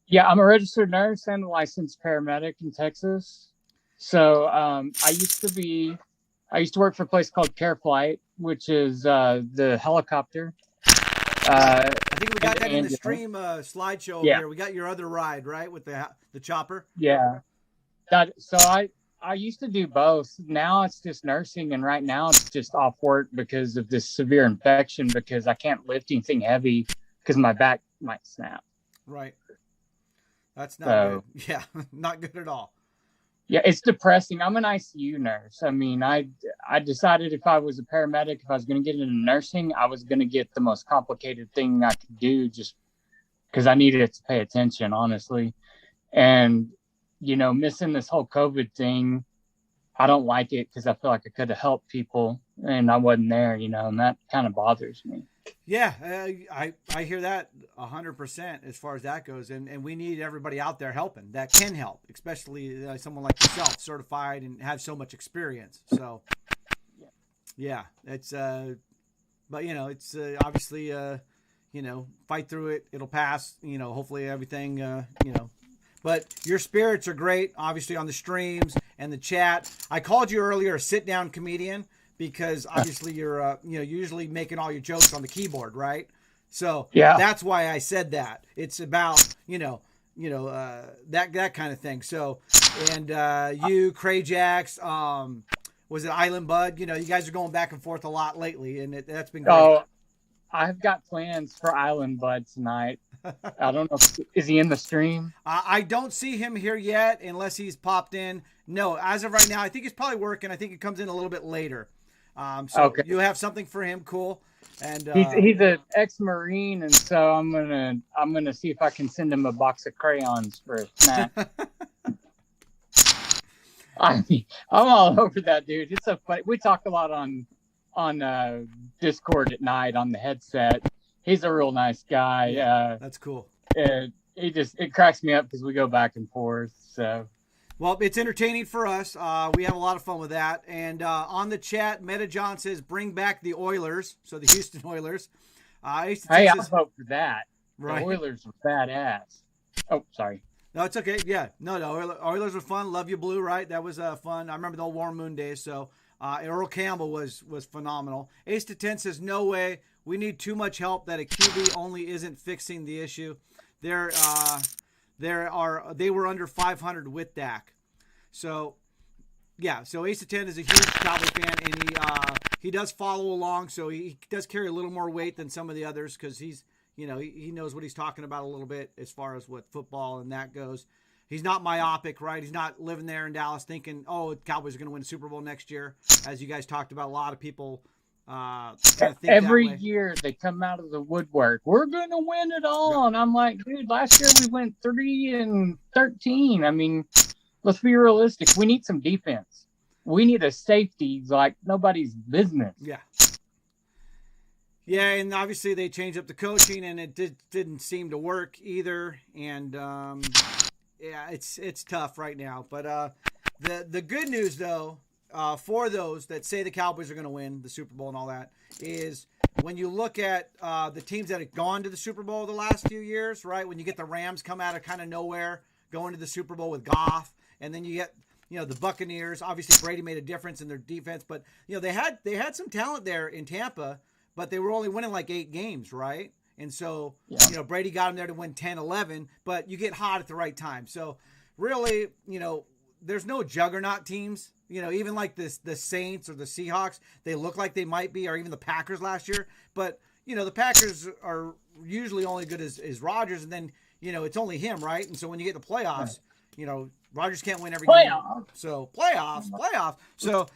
Yeah, I'm a registered nurse and a licensed paramedic in Texas. So I used to work for a place called CareFlight, which is the helicopter think we got that in the Angela. stream slideshow over Yeah. here. We got your other ride, right, with the chopper. Yeah. So I used to do both. Now it's just nursing, and right now it's just off work because of this severe infection, because I can't lift anything heavy because my back might snap. Right. That's not good. Yeah, not good at all. Yeah, it's depressing. I'm an ICU nurse. I mean, I decided if I was a paramedic, if I was going to get into nursing, I was going to get the most complicated thing I could do, just because I needed to pay attention, honestly. And, missing this whole COVID thing, I don't like it because I feel like I could have helped people and I wasn't there, and that kind of bothers me. Yeah, I hear that 100% as far as that goes, and we need everybody out there helping that can help, especially someone like yourself, certified and have so much experience. So, yeah, it's but it's obviously fight through it. It'll pass. Hopefully everything. But your spirits are great, obviously on the streams and the chat. I called you earlier a sit-down comedian, because obviously you're usually making all your jokes on the keyboard, right? So yeah, that's why I said that. It's about that kind of thing. So, and you, Crajax, was it Island Bud? You guys are going back and forth a lot lately, and that's been great. Oh, I've got plans for Island Bud tonight. I don't know. Is he in the stream? I don't see him here yet, unless he's popped in. No, as of right now, I think he's probably working. I think it comes in a little bit later. So okay. You have something for him, cool. And he's an ex-Marine, and so I'm gonna see if I can send him a box of crayons for a snack. I'm all over that dude. It's so funny. We talk a lot on Discord at night on the headset. He's a real nice guy. Yeah, that's cool. It cracks me up because we go back and forth. So. Well, it's entertaining for us. We have a lot of fun with that. And on the chat, Meta John says, bring back the Oilers. So the Houston Oilers. I'll vote for that. Right. The Oilers are badass. Oh, sorry. No, it's okay. Yeah. No. Oilers were fun. Love You Blue, right? That was fun. I remember the old Warm Moon days. So Earl Campbell was phenomenal. Ace to 10 says, no way. We need too much help that a QB only isn't fixing the issue. They were under 500 with Dak. So, yeah. So Ace of 10 is a huge Cowboy fan, and he does follow along. So he does carry a little more weight than some of the others, because he's he knows what he's talking about a little bit as far as what football and that goes. He's not myopic, right? He's not living there in Dallas thinking, oh, the Cowboys are going to win the Super Bowl next year, as you guys talked about. A lot of people kind of think every that way. year they come out of the woodwork. We're going to win it all, and I'm like, dude, last year we went 3-13. I mean, let's be realistic. We need some defense. We need a safety like nobody's business. Yeah. Yeah, and obviously they changed up the coaching, and it didn't seem to work either. And yeah, it's tough right now. But the good news, though, for those that say the Cowboys are going to win the Super Bowl and all that, is when you look at the teams that have gone to the Super Bowl the last few years, right? When you get the Rams come out of kind of nowhere, going to the Super Bowl with Goff, and then you get the Buccaneers. Obviously, Brady made a difference in their defense, but they had some talent there in Tampa, but they were only winning like 8 games, right? And so, Brady got them there to win 10, 11, but you get hot at the right time. So really, there's no juggernaut teams, even like the Saints or the Seahawks, they look like they might be, or even the Packers last year. But, the Packers are usually only good as Rodgers, and then, it's only him, right? And so when you get the playoffs, Rodgers can't win every game. So playoffs. So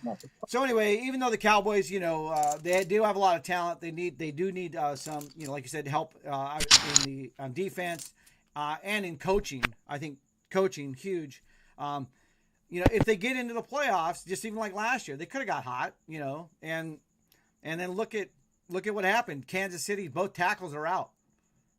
anyway, even though the Cowboys, they do have a lot of talent, they do need some, like you said, help on defense and in coaching. I think coaching huge. If they get into the playoffs, just even like last year, they could have got hot, and then look at what happened. Kansas City, both tackles are out.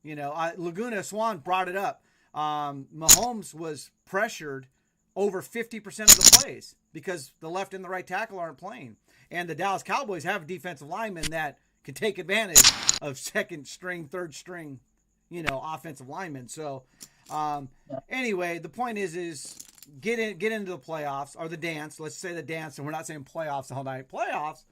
Laguna Swan brought it up. Mahomes was pressured over 50% of the plays because the left and the right tackle aren't playing. And the Dallas Cowboys have defensive linemen that can take advantage of second string, third string, offensive linemen. So, anyway, the point is get into the playoffs, or the dance. Let's say the dance, and we're not saying playoffs all night. Playoffs.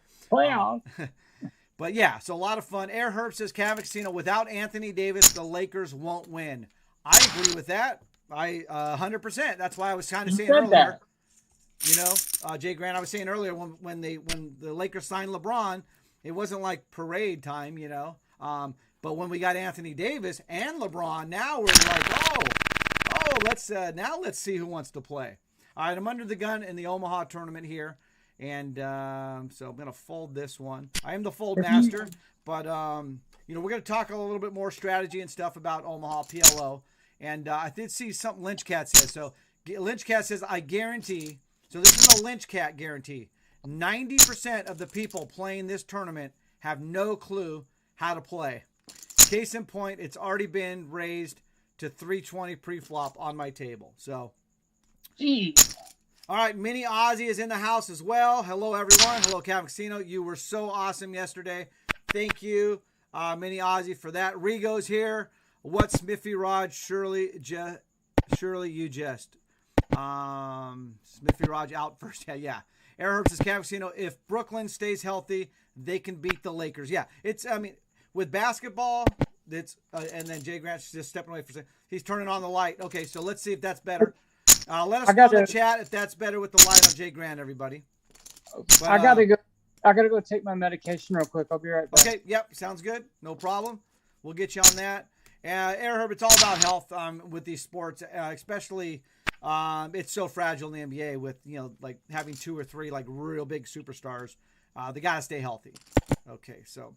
But yeah, so a lot of fun. Air Herb says, Cavern Casino, without Anthony Davis, the Lakers won't win. I agree with that. 100%. That's why I was kind of saying earlier. That. You know, JGrant, I was saying earlier when the Lakers signed LeBron, it wasn't like parade time, you know. But when we got Anthony Davis and LeBron, now we're like, let's see who wants to play. All right, I'm under the gun in the Omaha tournament here. And so I'm going to fold this one. I am the fold master, but, you know, we're going to talk a little bit more strategy and stuff about Omaha PLO. And I did see something Lynchcat says. So Lynchcat says, I guarantee, so this is a Lynchcat guarantee, 90% of the people playing this tournament have no clue how to play. Case in point, it's already been raised to 320 pre-flop on my table. So, Jeez. All right, Mini Ozzy is in the house as well. Hello, everyone. Hello, Cavern Casino. You were so awesome yesterday. Thank you, Mini Ozzy, for that. Rigo's here. What Smithy Rod? Surely you jest. Smithy Rod out first. Yeah. Air Herb says, Cavern Casino, if Brooklyn stays healthy, they can beat the Lakers. Yeah, with basketball, it's and then JGrant's just stepping away for a second. He's turning on the light. Okay, so let's see if that's better. Let us know in the chat if that's better with the light on JGrant, everybody. But, I gotta go take my medication real quick. I'll be right back. Okay, yep, sounds good. No problem. We'll get you on that. Air Herb, it's all about health with these sports, especially it's so fragile in the NBA with, you know, like having 2 or 3 like real big superstars. They gotta stay healthy. Okay, so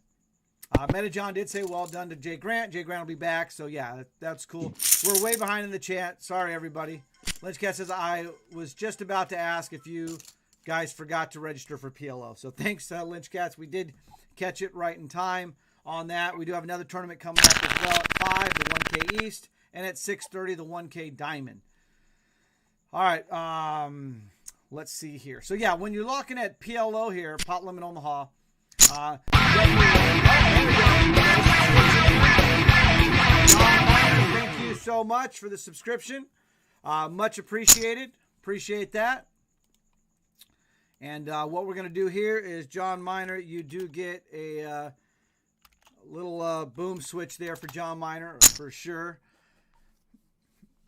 Metajohn did say well done to JGrant. JGrant will be back, so yeah, that's cool. We're way behind in the chat. Sorry, everybody. Lynchcat says, I was just about to ask if you guys forgot to register for PLO. So thanks, Lynchcats. We did catch it right in time on that. We do have another tournament coming up as well at 5, the 1K East, and at 6:30, the 1K Diamond. All right, let's see here. So yeah, when you're looking at PLO here, Pot Limit Omaha, thank you so much for the subscription. Much appreciated. Appreciate that. And what we're going to do here is, John Miner, you do get a little boom switch there for John Miner for sure.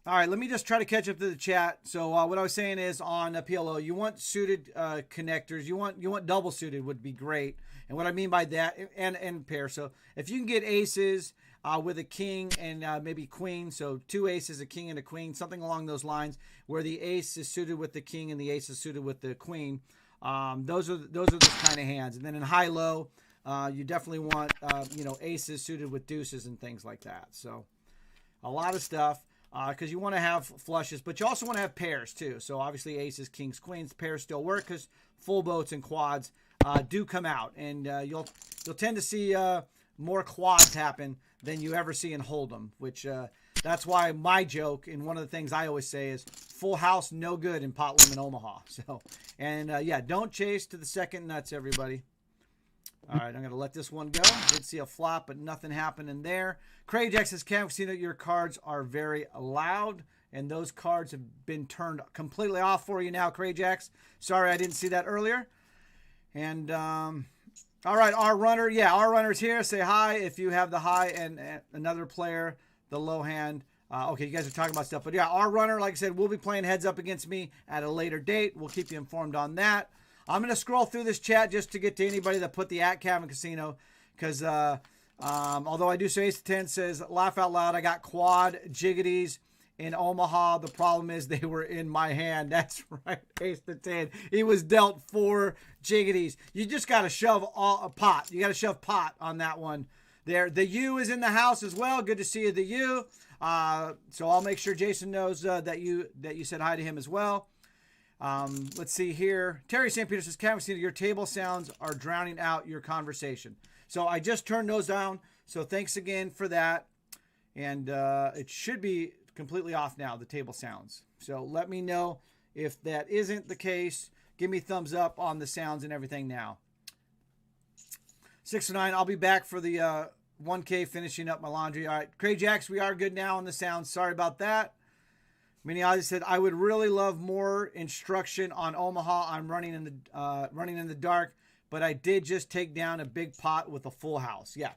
All right, let me just try to catch up to the chat. So what I was saying is on PLO, you want suited connectors. You want double suited would be great. And what I mean by that, and pair. So if you can get aces with a king and maybe queen, so 2 aces, a king and a queen, something along those lines, where the ace is suited with the king and the ace is suited with the queen. Those are the kind of hands. And then in high-low, you definitely want aces suited with deuces and things like that. So a lot of stuff. Because you want to have flushes, but you also want to have pairs too. So obviously aces, kings, queens, pairs still work because full boats and quads do come out, and you'll tend to see more quads happen than you ever see in Hold'em. Which that's why my joke and one of the things I always say is full house no good in Pot Limit Omaha. So yeah, don't chase to the second nuts, everybody. All right, I'm going to let this one go. Did see a flop, but nothing happened in there. Craig Jack says, Cam, see that your cards are very loud, and those cards have been turned completely off for you now, Craig Jacks. Sorry, I didn't see that earlier. And, all right, our runner. Yeah, our runner's here. Say hi if you have the high and another player, the low hand. Okay, you guys are talking about stuff. But, yeah, our runner, like I said, will be playing heads up against me at a later date. We'll keep you informed on that. I'm going to scroll through this chat just to get to anybody that put the @Cavern Casino, because although I do say Ace 10 says, laugh out loud, I got quad jiggities in Omaha. The problem is they were in my hand. That's right, Ace 10. He was dealt 4 jiggities. You just got to shove a pot. You got to shove pot on that one there. The U is in the house as well. Good to see you, the U. So I'll make sure Jason knows that you said hi to him as well. Let's see here. Terry St. Peter says, Cavern Casino, your table sounds are drowning out your conversation. So I just turned those down. So thanks again for that. And it should be completely off now, the table sounds. So let me know if that isn't the case. Give me thumbs up on the sounds and everything now. 609, I'll be back for the 1K finishing up my laundry. All right, Craig Jacks, we are good now on the sounds. Sorry about that. Mini Ozzy said, I would really love more instruction on Omaha. I'm running in the dark. but I did just take down a big pot with a full house. Yeah.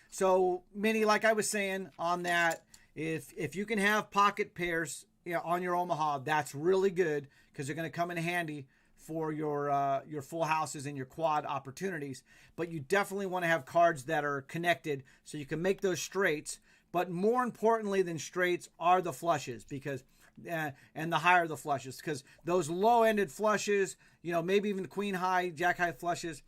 So, Minnie, like I was saying on that, if you can have pocket pairs, on your Omaha, that's really good because they're going to come in handy for your full houses and your quad opportunities. But you definitely want to have cards that are connected so you can make those straights. But more importantly than straights are the flushes, because and the higher the flushes, because those low-ended flushes, maybe even queen high, jack high flushes,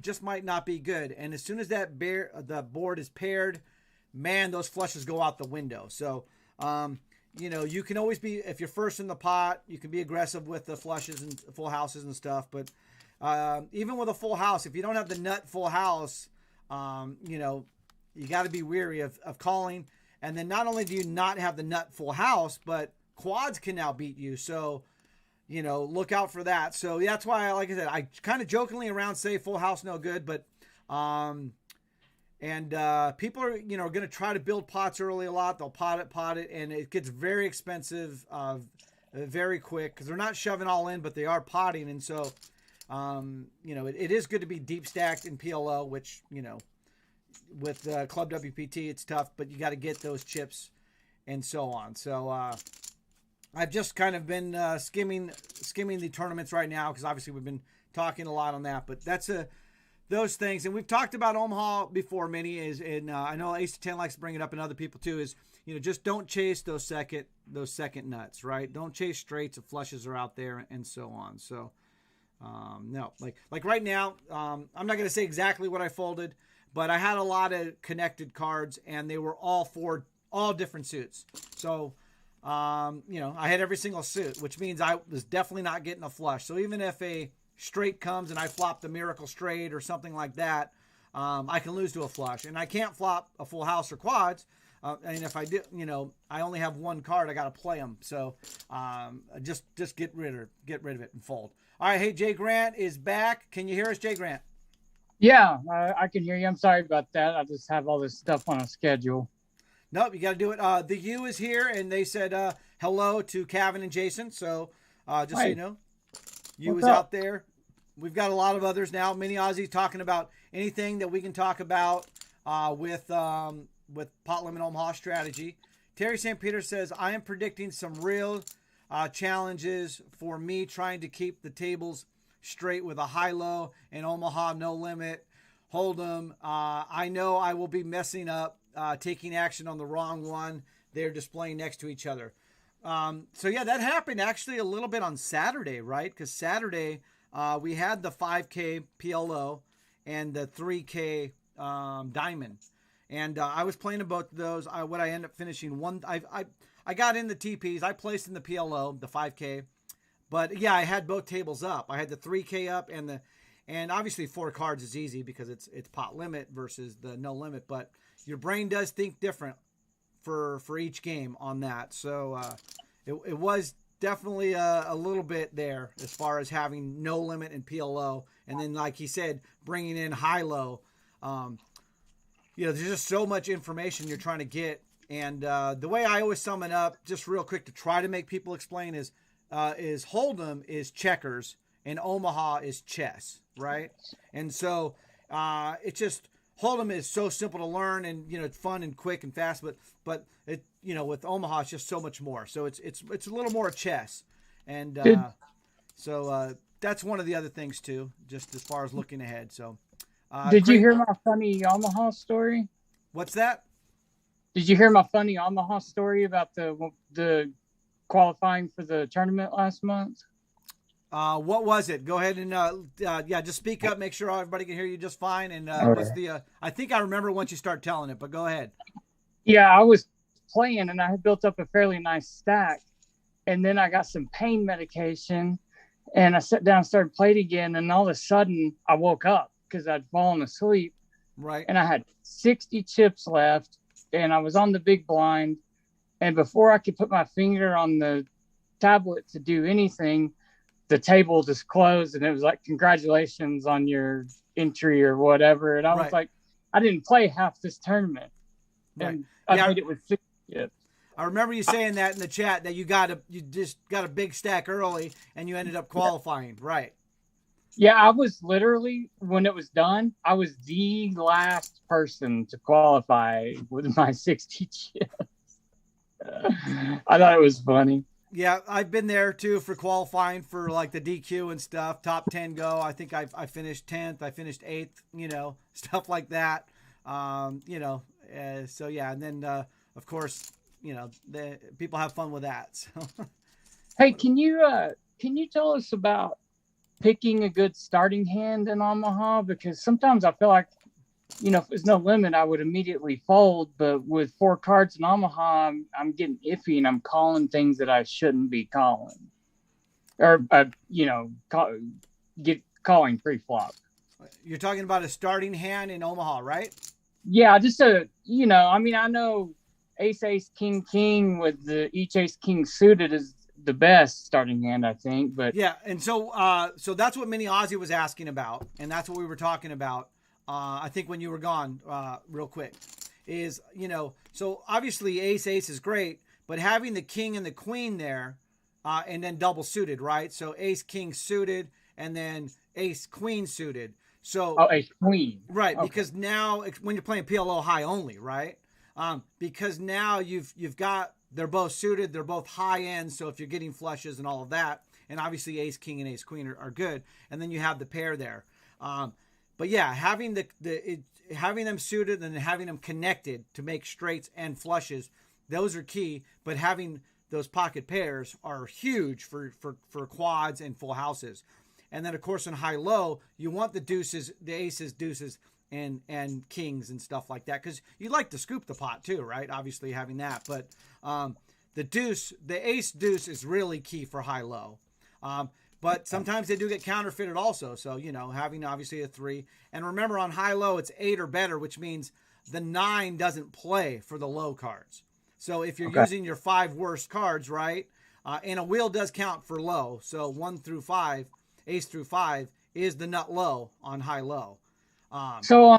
just might not be good. And as soon as the board is paired, man, those flushes go out the window. So, you can always be, if you're first in the pot, you can be aggressive with the flushes and full houses and stuff. But even with a full house, if you don't have the nut full house, you got to be weary of calling. And then not only do you not have the nut full house, but quads can now beat you. So, look out for that. So that's why, like I said, I kind of jokingly around say full house no good, but people are, going to try to build pots early a lot. They'll pot it, and it gets very expensive very quick because they're not shoving all in, but they are potting. And so, it is good to be deep stacked in PLO, which, with ClubWPT, it's tough, but you got to get those chips and so on. So I've just kind of been skimming the tournaments right now because obviously we've been talking a lot on that, but that's those things. And we've talked about Omaha before, and I know Ace to 10 likes to bring it up, and other people too, is, just don't chase those second nuts, right? Don't chase straights if flushes are out there and so on. So, no, like right now, I'm not going to say exactly what I folded, but I had a lot of connected cards and they were all different suits. So, I had every single suit, which means I was definitely not getting a flush. So even if a straight comes and I flop the miracle straight or something like that, I can lose to a flush, and I can't flop a full house or quads. And if I do, I only have one card, I got to play them. So, just get rid of it and fold. All right. Hey, JGrant is back. Can you hear us, JGrant? Yeah, I can hear you. I'm sorry about that. I just have all this stuff on a schedule. Nope, you got to do it. The U is here, and they said hello to Kevin and Jason. So, just so you know, U is out there. We've got a lot of others now. Mini Aussies talking about anything that we can talk about with Pot Limit Omaha strategy. Terry St. Peter says, I am predicting some real challenges for me trying to keep the tables straight with a high-low and Omaha no limit. Hold'em. I know I will be messing up, taking action on the wrong one. They're displaying next to each other. So yeah, that happened actually a little bit on Saturday, right? Because Saturday we had the 5K PLO and the 3K Diamond, and I was playing in both of those. What I ended up finishing I got in the TPs. I placed in the PLO, the 5K. But yeah, I had both tables up. I had the 3K up and obviously 4 cards is easy because it's pot limit versus the no limit. But your brain does think different for each game on that. So it was definitely a little bit there as far as having no limit and PLO, and then like he said, bringing in high low. There's just so much information you're trying to get, and the way I always sum it up, just real quick to try to make people explain, is Hold'em is checkers and Omaha is chess, right? And so it's just Hold'em is so simple to learn, and it's fun and quick and fast, but it with Omaha it's just so much more. So it's a little more chess, and so that's one of the other things too, just as far as looking ahead. So did you hear my funny Omaha story? What's that? Did you hear my funny Omaha story about the qualifying for the tournament last month? What was it? Go ahead and just speak up. Make sure everybody can hear you just fine. And what's the? I think I remember once you start telling it, but go ahead. Yeah, I was playing and I had built up a fairly nice stack, and then I got some pain medication, and I sat down and started playing again, and all of a sudden I woke up because I'd fallen asleep. Right. And I had 60 chips left, and I was on the big blind, and before I could put my finger on the tablet to do anything, the table just closed, and it was like, congratulations on your entry or whatever. And I was like, I didn't play half this tournament. And I made it with 6 chips. I remember you saying that in the chat, that you just got a big stack early and you ended up qualifying. Right. Yeah, I was literally, when it was done, I was the last person to qualify with my 60 chips. I thought it was funny. Yeah, I've been there too for qualifying for like the DQ and stuff. Top 10 go. I think I finished 10th. I finished 8th. Stuff like that. So yeah, and then of course, the people have fun with that. So Hey, can you tell us about picking a good starting hand in Omaha? Because sometimes I feel like, if there's no limit, I would immediately fold. But with 4 cards in Omaha, I'm getting iffy and I'm calling things that I shouldn't be calling, or calling pre-flop. you're talking about a starting hand in Omaha, right? Yeah, just I know ace, ace, king, king with the each ace, king suited is the best starting hand, I think. But Yeah, and so that's what Mini Ozzy was asking about, and that's what we were talking about. I think when you were gone, real quick, is so obviously ace ace is great, but having the king and the queen there, and then double suited, right? So ace king suited, and then ace queen suited. So ace, queen. right, Okay. because now when you're playing PLO high only, right? Because now you've got, they're both suited, they're both high end. So if you're getting flushes and all of that, and obviously ace king and ace queen are good, and then you have the pair there. But yeah, having having them suited and having them connected to make straights and flushes, those are key. But having those pocket pairs are huge for quads and full houses. And then of course in high low, you want the deuces, the aces, deuces, and kings and stuff like that, because you like to scoop the pot too, right? Obviously having that, but the deuce, the ace deuce is really key for high low. But sometimes they do get counterfeited also. So, having obviously a 3. And remember on high low, it's 8 or better, which means the 9 doesn't play for the low cards. So if you're using your 5 worst cards, right? And a wheel does count for low. So 1 through 5, ace through 5 is the nut low on high low. So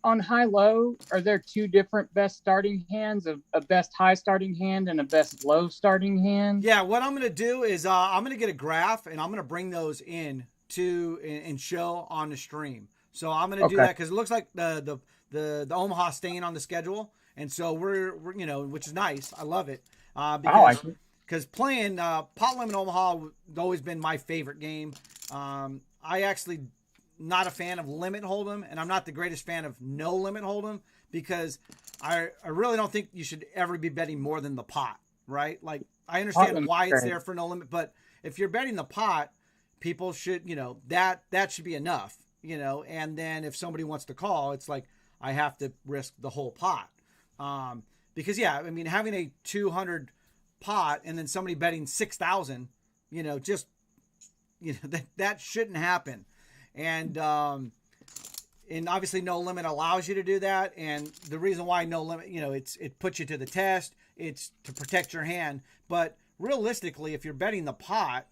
on high low, are there 2 different best starting hands, a best high starting hand and a best low starting hand? Yeah, what I'm going to do is I'm going to get a graph and I'm going to bring those in and show on the stream. So I'm going to do that because it looks like the Omaha staying on the schedule, and so we're which is nice. I love it because playing Pot Limit Omaha has always been my favorite game. I actually not a fan of limit hold'em, and I'm not the greatest fan of no limit hold'em, because I really don't think you should ever be betting more than the pot, right? Like, I understand why it's there for no limit, but if you're betting the pot, people should, that should be enough, and then if somebody wants to call, it's like, I have to risk the whole pot. Because yeah, I mean, having a 200 pot and then somebody betting 6,000, that shouldn't happen. And obviously no limit allows you to do that. And the reason why no limit, it puts you to the test. It's to protect your hand. But realistically, if you're betting the pot,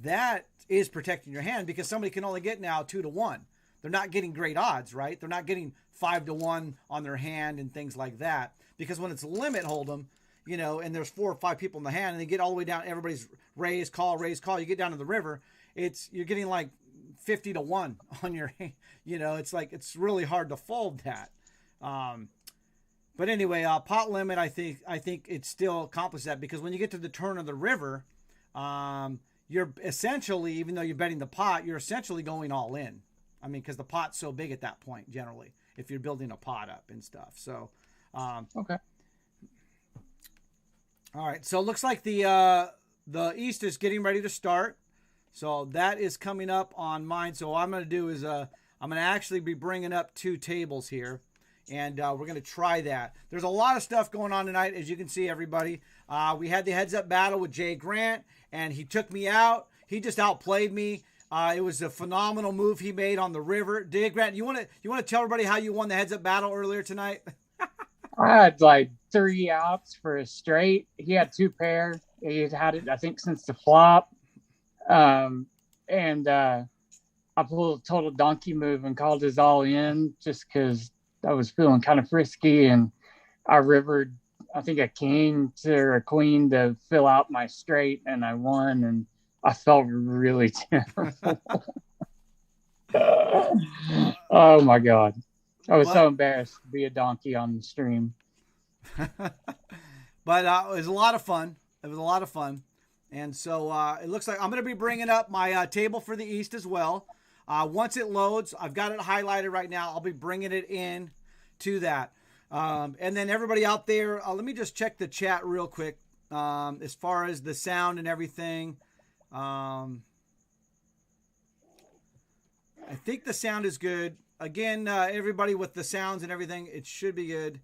that is protecting your hand, because somebody can only get now 2 to 1. They're not getting great odds, right? They're not getting 5 to 1 on their hand and things like that. Because when it's limit hold'em, and there's 4 or 5 people in the hand, and they get all the way down, everybody's raise, call. You get down to the river, you're getting like 50 to 1 on your, it's like, it's really hard to fold that. But anyway, pot limit, I think it still accomplishes that, because when you get to the turn of the river, you're essentially, even though you're betting the pot, you're essentially going all in. I mean, because the pot's so big at that point, generally, if you're building a pot up and stuff. So, okay. All right. So it looks like the East is getting ready to start. So that is coming up on mine. So what I'm going to do is I'm going to actually be bringing up 2 tables here, and we're going to try that. There's a lot of stuff going on tonight, as you can see, everybody. We had the heads-up battle with JGrant, and he took me out. He just outplayed me. It was a phenomenal move he made on the river. JGrant, you want to tell everybody how you won the heads-up battle earlier tonight? I had like 3 outs for a straight. He had 2 pair. He had it, I think, since the flop. I pulled a total donkey move and called his all in just because I was feeling kind of frisky, and I rivered, I think, a king or a queen to fill out my straight, and I won, and I felt really terrible. Oh my God. I was so But embarrassed to be a donkey on the stream. but it was a lot of fun. It was a lot of fun. And so it looks like I'm going to be bringing up my table for the East as well. Once it loads, I've got it highlighted right now. I'll be bringing it in to that. And then everybody out there, let me just check the chat real quick as far as the sound and everything. I think the sound is good. Again, everybody with the sounds and everything, it should be good.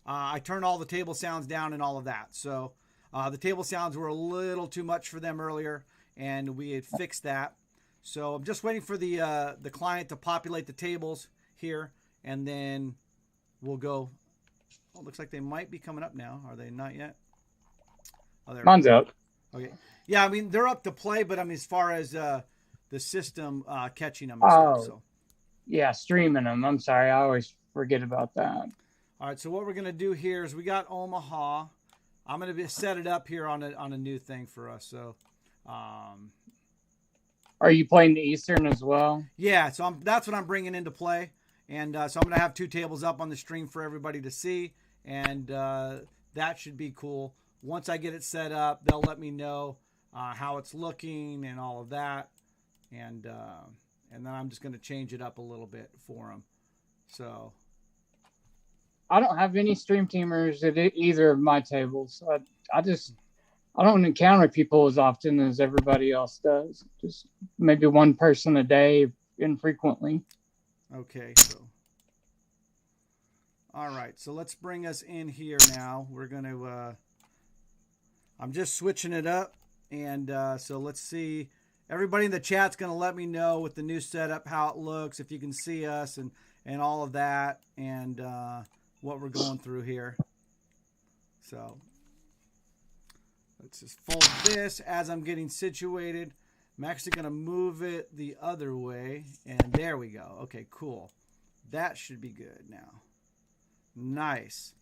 I turned all the table sounds down and all of that. So the table sounds were a little too much for them earlier, and we had fixed that. So I'm just waiting for the client to populate the tables here, and then we'll go. Oh, looks like they might be coming up now. Are they not yet? Oh, there. Mine's up. Okay. Yeah, I mean, they're up to play, but I mean, as far as the system catching them and Oh, stuff. So. yeah, streaming them. I'm sorry. I always forget about that. All right, so what we're going to do here is we got Omaha. I'm going to set it up here on a new thing for us. So, are you playing the Eastern as well? yeah, so that's what I'm bringing into play. And so I'm going to have 2 tables up on the stream for everybody to see. And that should be cool. Once I get it set up, they'll let me know how it's looking and all of that. And then I'm just going to change it up a little bit for them. So I don't have any stream teamers at either of my tables. I don't encounter people as often as everybody else does. Just maybe one person a day, infrequently. Okay, so all right, so let's bring us in here now. We're going to I'm just switching it up, and so let's see. Everybody in the chat's going to let me know with the new setup how it looks, if you can see us and all of that, and what we're going through here. So let's just fold this as I'm getting situated. I'm actually going to move it the other way, and there we go. Okay, cool. That should be good now. Nice.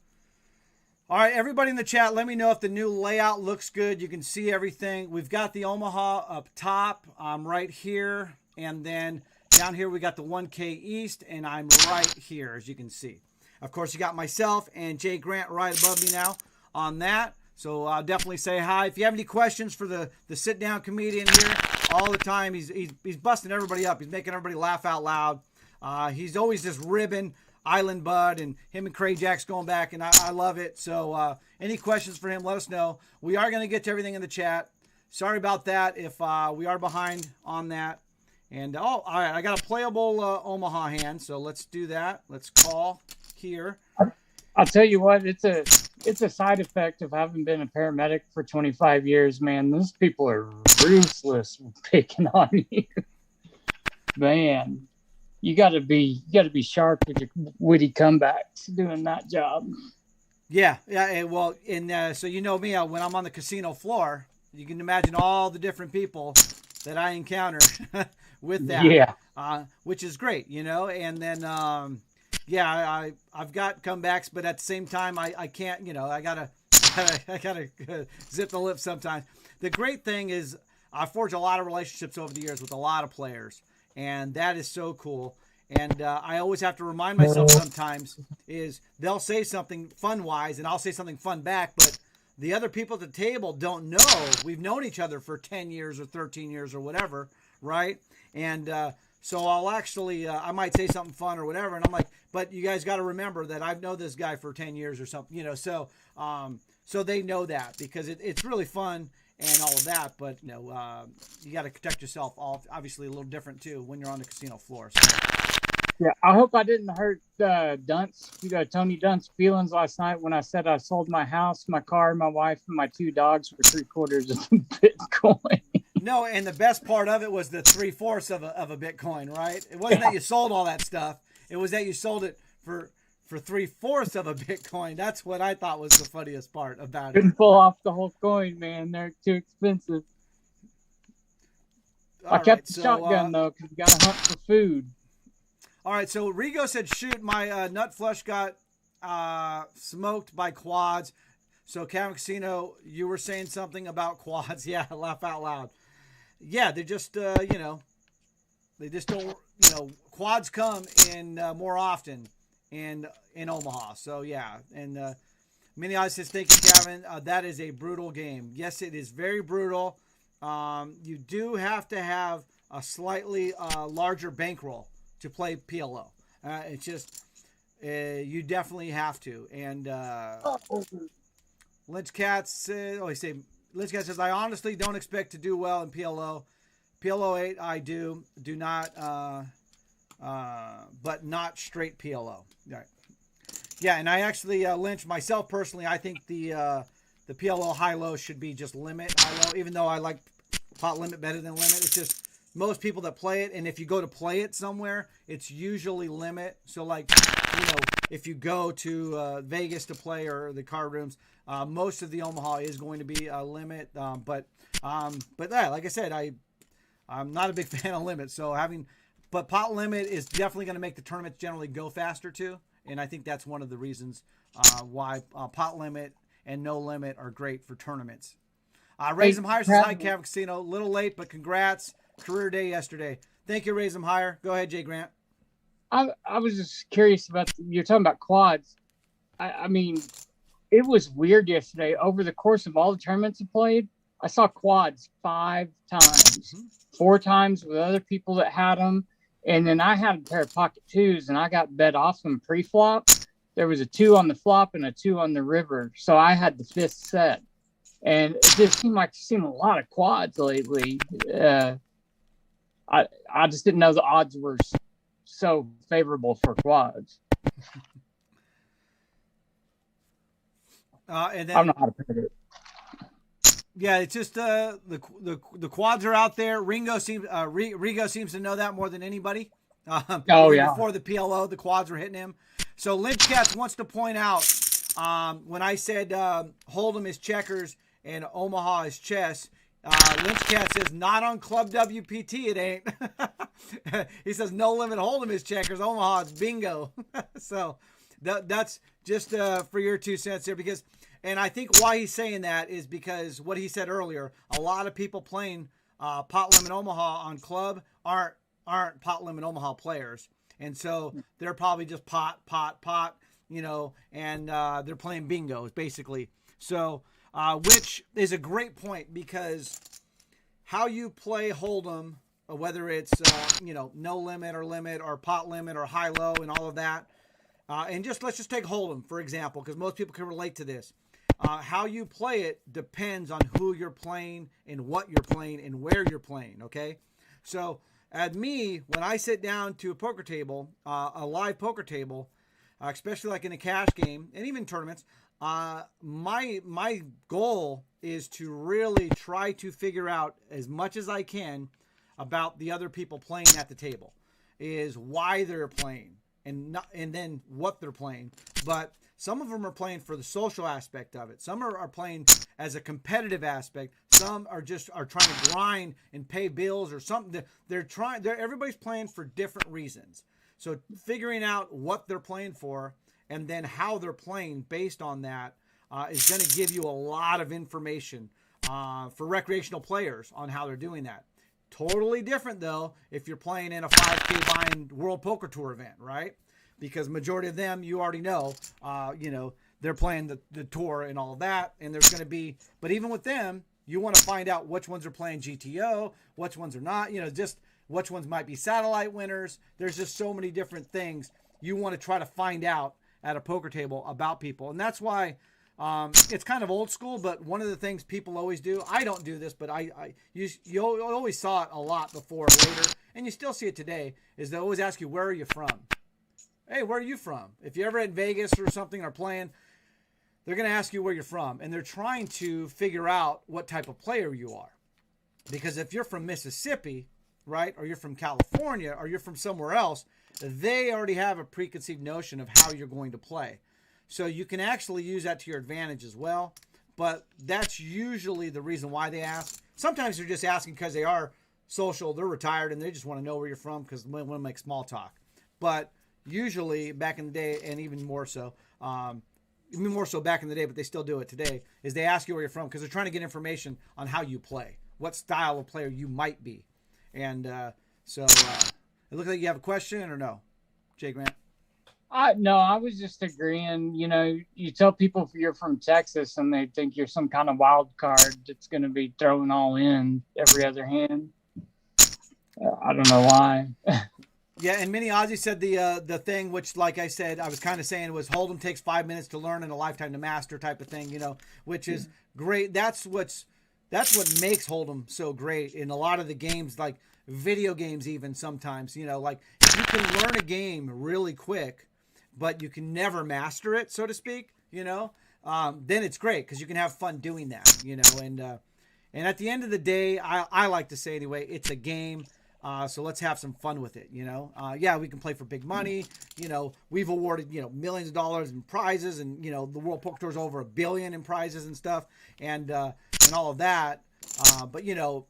All right, everybody in the chat, let me know if the new layout looks good. You can see everything. We've got the Omaha up top. I'm right here. And then down here, we got the 1K East, and I'm right here, as you can see. Of course, you got myself and JGrant right above me now on that. So I'll definitely say hi. If you have any questions for the sit-down comedian here, all the time, he's busting everybody up. He's making everybody laugh out loud. He's always just ribbing Island Bud, and him and Craig Jack's going back, and I love it. So any questions for him, let us know. We are going to get to everything in the chat. Sorry about that if we are behind on that. And, all right, I got a playable Omaha hand, so let's do that. Let's call here. I'll tell you what, it's a side effect of having been a paramedic for 25 years, man. Those people are ruthless picking on you. Man. You got to be sharp with your witty comebacks doing that job. Yeah. Well, and so you know me, when I'm on the casino floor, you can imagine all the different people that I encounter with that. Yeah. Which is great, you know. And then, I've got comebacks, but at the same time, I can't, you know, I gotta zip the lip sometimes. The great thing is I forged a lot of relationships over the years with a lot of players. And that is so cool. And I always have to remind myself sometimes is they'll say something fun-wise, and I'll say something fun back, but the other people at the table don't know. We've known each other for 10 years or 13 years or whatever, right? And so I'll actually, I might say something fun or whatever, and I'm like, but you guys got to remember that I've known this guy for 10 years or something, you know, so they know that because it's really fun and all of that, but you know, you got to protect yourself. Obviously, a little different too when you're on the casino floor. So. Yeah, I hope I didn't hurt Tony Dunt's feelings last night when I said I sold my house, my car, my wife, and my 2 dogs for 3/4 of Bitcoin. No, and the best part of it was the 3/4 of a Bitcoin, right? It wasn't that you sold all that stuff; it was that you sold it for 3/4 of a Bitcoin. That's what I thought was the funniest part about it. Couldn't pull off the whole coin, man. They're too expensive. I kept the shotgun, though, because you got to hunt for food. All right, so Rigo said, shoot, my nut flush got smoked by quads. So, Cam Casino, you were saying something about quads. Yeah, laugh out loud. Yeah, they're just, you know, they just don't quads come in more often in Omaha. So yeah, and Mini Oz says, thank you, Kevin. That is a brutal game. Yes, it is very brutal. You do have to have a slightly larger bankroll to play PLO. It's just you definitely have to. And Lynch Cat says, Lynch Cat says, I honestly don't expect to do well in PLO. PLO 8, I do not, but not straight PLO. All right. Yeah, and I actually Lynch myself personally. I think the PLO high low should be just limit high low. Even though I like pot limit better than limit, it's just most people that play it. And if you go to play it somewhere, it's usually limit. So like if you go to Vegas to play or the card rooms, most of the Omaha is going to be a limit. But yeah, like I said, I'm not a big fan of limit. So but pot limit is definitely going to make the tournaments generally go faster too. And I think that's one of the reasons why pot limit and no limit are great for tournaments. Raise them higher says, hi, Cav Casino. A little late, but congrats. Career day yesterday. Thank you, Raise them higher. Go ahead, JGrant. I was just curious about, you're talking about quads. I mean, it was weird yesterday. Over the course of all the tournaments I played, I saw quads 5 times, 4 times with other people that had them. And then I had a pair of pocket 2s, and I got bet off them pre-flop. There was a 2 on the flop and a 2 on the river. So I had the 5th set. And it just seemed like I've seen a lot of quads lately. I just didn't know the odds were so favorable for quads. And then, I don't know how to put it. Yeah, it's just the quads are out there. Rigo seems to know that more than anybody. Before the PLO, the quads were hitting him. So Lynch Cats wants to point out when I said Hold'em is checkers and Omaha is chess. Lynch Cat says not on ClubWPT it ain't. He says no limit Hold'em is checkers, Omaha is bingo. So that's just for your 2 cents there, because. And I think why he's saying that is because what he said earlier, a lot of people playing Pot Limit Omaha on club aren't Pot Limit Omaha players. And so they're probably just pot, and they're playing bingos basically. So, which is a great point, because how you play Hold'em, whether it's, no limit or pot limit or high low and all of that. And let's just take Hold'em, for example, because most people can relate to this. How you play it depends on who you're playing and what you're playing and where you're playing, okay? So, when I sit down to a poker table, a live poker table, especially like in a cash game and even tournaments, my goal is to really try to figure out as much as I can about the other people playing at the table, is why they're playing and then what they're playing. But some of them are playing for the social aspect of it. Some are playing as a competitive aspect. Some are trying to grind and pay bills or something. Everybody's playing for different reasons. So figuring out what they're playing for and then how they're playing based on that is going to give you a lot of information for recreational players on how they're doing that. Totally different though if you're playing in a 5K bind World Poker Tour event, right? Because majority of them, you already know, they're playing the tour and all of that. And there's going to be, but even with them, you want to find out which ones are playing GTO, which ones are not, just which ones might be satellite winners. There's just so many different things you want to try to find out at a poker table about people. And that's why it's kind of old school, but one of the things people always do, I don't do this, but you always saw it a lot before or later, and you still see it today, is they always ask you, where are you from? Hey, where are you from? If you're ever in Vegas or something or playing, they're going to ask you where you're from. And they're trying to figure out what type of player you are. Because if you're from Mississippi, right, or you're from California, or you're from somewhere else, they already have a preconceived notion of how you're going to play. So you can actually use that to your advantage as well. But that's usually the reason why they ask. Sometimes they're just asking because they are social, they're retired, and they just want to know where you're from because they want to make small talk. But usually back in the day, and even more so back in the day, but they still do it today, is they ask you where you're from because they're trying to get information on how you play, what style of player you might be. And It looks like you have a question or no, JGrant? No, I was just agreeing. You know, you tell people you're from Texas and they think you're some kind of wild card that's going to be throwing all in every other hand. I don't know why. Yeah, and Mini Ozzy said the thing, which, like I said, I was kind of saying was Hold'em takes 5 minutes to learn and a lifetime to master type of thing, you know, which is great. That's what makes Hold'em so great in a lot of the games, like video games, even sometimes, you know, like if you can learn a game really quick, but you can never master it, so to speak, you know, then it's great because you can have fun doing that, you know, and at the end of the day, I like to say anyway, it's a game. So let's have some fun with it, you know. Yeah, we can play for big money. You know, we've awarded, you know, millions of dollars in prizes, and you know, the World Poker Tour's over $1 billion in prizes and stuff, and all of that. But you know,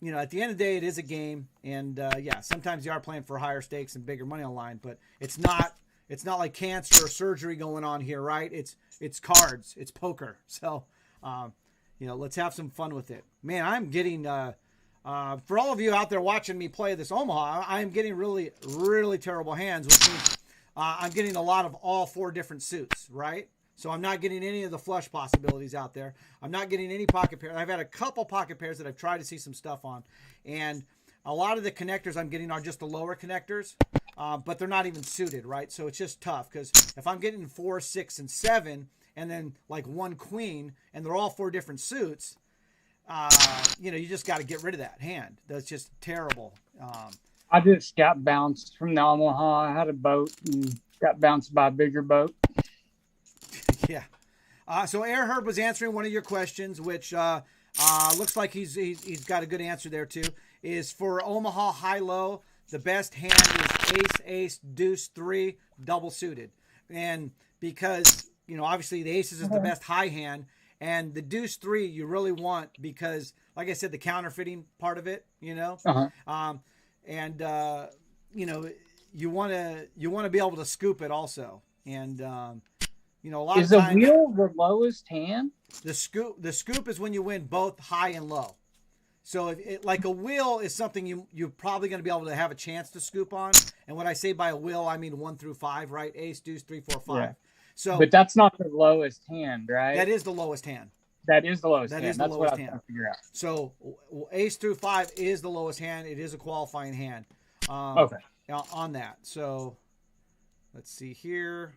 at the end of the day, it is a game, and yeah, sometimes you are playing for higher stakes and bigger money on the line, but it's not like cancer or surgery going on here, right? It's cards, it's poker. So, you know, let's have some fun with it. Man, I'm getting. For all of you out there watching me play this Omaha, I'm getting really, really terrible hands, which means I'm getting a lot of all 4 different suits, right? So I'm not getting any of the flush possibilities out there. I'm not getting any pocket pairs. I've had a couple pocket pairs that I've tried to see some stuff on. And a lot of the connectors I'm getting are just the lower connectors, but they're not even suited, right? So it's just tough because if I'm getting 4, 6, and 7, and then like 1 queen, and they're all 4 different suits, you know, you just got to get rid of that hand. That's just terrible. I just got bounced from the Omaha. I had a boat and got bounced by a bigger boat. Yeah. So Air Herb was answering one of your questions, which looks like he's got a good answer there too. Is for Omaha high-low, the best hand is ace, ace, deuce, 3, double suited. And because, you know, obviously the aces is the best high hand, and the deuce 3 you really want because, like I said, the counterfeiting part of it, you know, and you know, you want to be able to scoop it also, and you know, a lot is of times, a wheel the lowest hand? The scoop is when you win both high and low. So if it, like a wheel is something you're probably going to be able to have a chance to scoop on, and when I say by a wheel, I mean 1 through 5, right? Ace, deuce, 3, 4, 5. Yeah. So, but that's not the lowest hand, right? That is the lowest hand. That is the lowest hand. That's lowest what I'm hand. trying to figure out. So ace through 5 is the lowest hand. It is a qualifying hand. Okay. On that. So let's see here.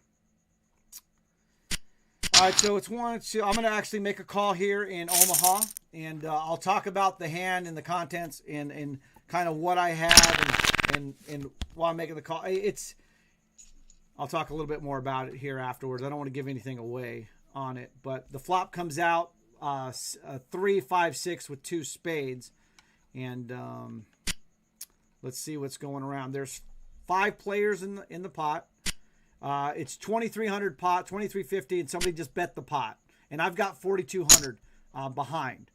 All right, so it's 1, 2. I'm going to actually make a call here in Omaha, and I'll talk about the hand and the contents and kind of what I have and while I'm making the call. I'll talk a little bit more about it here afterwards. I don't want to give anything away on it, but the flop comes out 3, 5, 6 with 2 spades, and let's see what's going around. There's 5 players in the pot. It's 2,300 pot, 2,350, and somebody just bet the pot, and I've got 4,200 behind.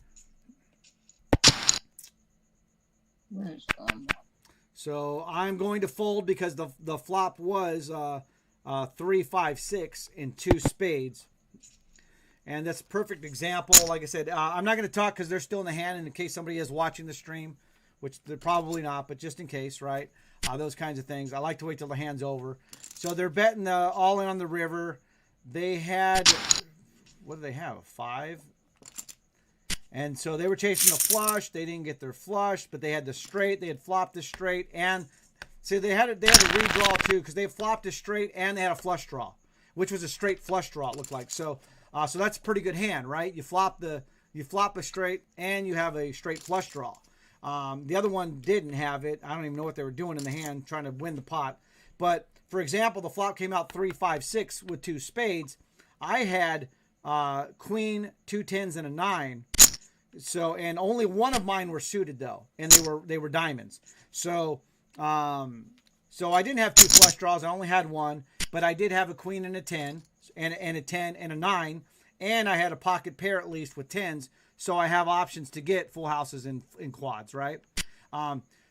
So I'm going to fold because the flop was 3, 5, 6 and 2 spades. And that's a perfect example. Like I said, I'm not going to talk because they're still in the hand, and in case somebody is watching the stream, which they're probably not, but just in case, right? Those kinds of things. I like to wait till the hand's over. So they're betting all in on the river. They had, what do they have, a 5? And so they were chasing the flush. They didn't get their flush, but they had the straight. They had flopped the straight, and see they had a redraw too because they flopped a straight and they had a flush draw, which was a straight flush draw. It looked like so that's a pretty good hand, right? You flop a straight and you have a straight flush draw. The other one didn't have it. I don't even know what they were doing in the hand trying to win the pot. But for example, the flop came out 3, 5, 6 with 2 spades. I had queen, 2 10s, and a 9. So, and only one of mine were suited though, and they were diamonds. So I didn't have 2 flush draws. I only had 1, but I did have a queen and a 10, and a 10 and a 9, and I had a pocket pair at least with 10s. So I have options to get full houses in quads, right?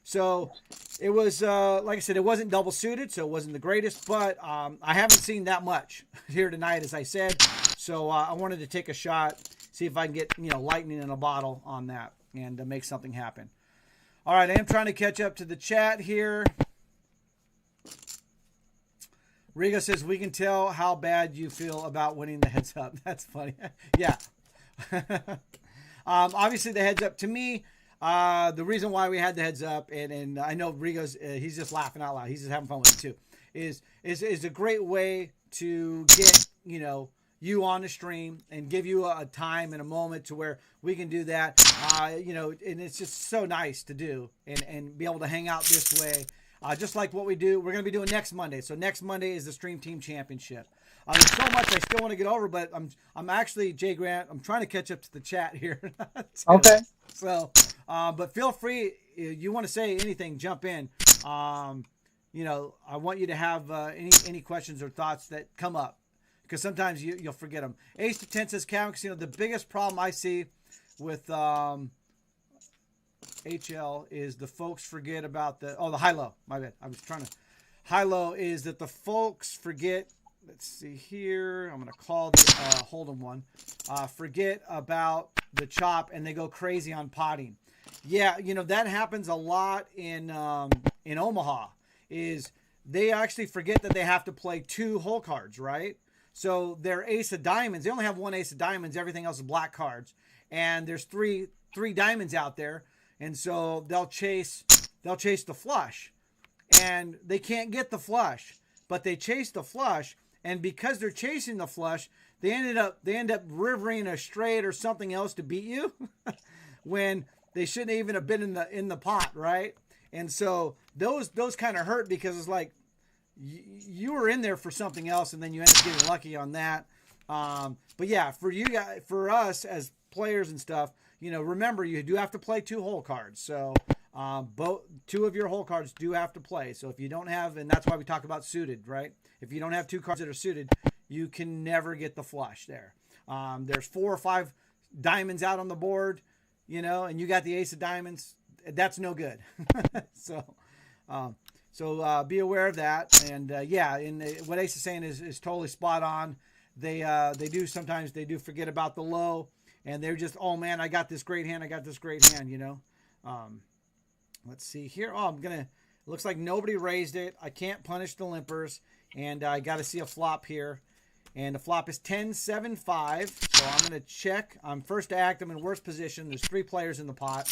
So it was like I said, it wasn't double suited, so it wasn't the greatest, but I haven't seen that much here tonight, as I said. So I wanted to take a shot. See if I can get, lightning in a bottle on that and make something happen. All right, I am trying to catch up to the chat here. Rigo says, we can tell how bad you feel about winning the heads up. That's funny. Yeah. Obviously, the heads up, to me, the reason why we had the heads up, and I know Rigo's, he's just laughing out loud. He's just having fun with it too, is a great way to get, you on the stream and give you a time and a moment to where we can do that. And it's just so nice to do and be able to hang out this way. Just like what we're going to be doing next Monday. So next Monday is the Stream Team Championship. There's so much I still want to get over, but I'm actually, JGrant, I'm trying to catch up to the chat here. Okay. So, but feel free, if you want to say anything, jump in. I want you to have any questions or thoughts that come up, because sometimes you'll forget them. Ace to 10 says, Cavern Casino, the biggest problem I see with HL is the folks forget about the high-low. My bad. I was trying to. High-low is that the folks forget. Let's see here. I'm going to call the Hold'em one. Forget about the chop, and they go crazy on potting. Yeah, that happens a lot in Omaha. Is they actually forget that they have to play 2 hole cards, right? So their ace of diamonds, they only have 1 ace of diamonds. Everything else is black cards, and there's three diamonds out there, and so they'll chase the flush, and they can't get the flush, but they chase the flush. And because they're chasing the flush, they end up rivering a straight or something else to beat you when they shouldn't even have been in the pot, right? And so those kind of hurt, because it's like you were in there for something else, and then you end up getting lucky on that. But yeah, for you guys, for us as players and stuff, remember you do have to play 2 hole cards. So both 2 of your hole cards do have to play. So if you don't have, and that's why we talk about suited, right? If you don't have 2 cards that are suited, you can never get the flush there. There's 4 or 5 diamonds out on the board, and you got the ace of diamonds. That's no good. So be aware of that. And what Ace is saying is totally spot on. They do sometimes forget about the low, and they're just, oh man, I got this great hand. Let's see here. Looks like nobody raised it. I can't punish the limpers, and I got to see a flop here. And the flop is 10-7-5. So I'm going to check. I'm first to act. I'm in worst position. There's 3 players in the pot.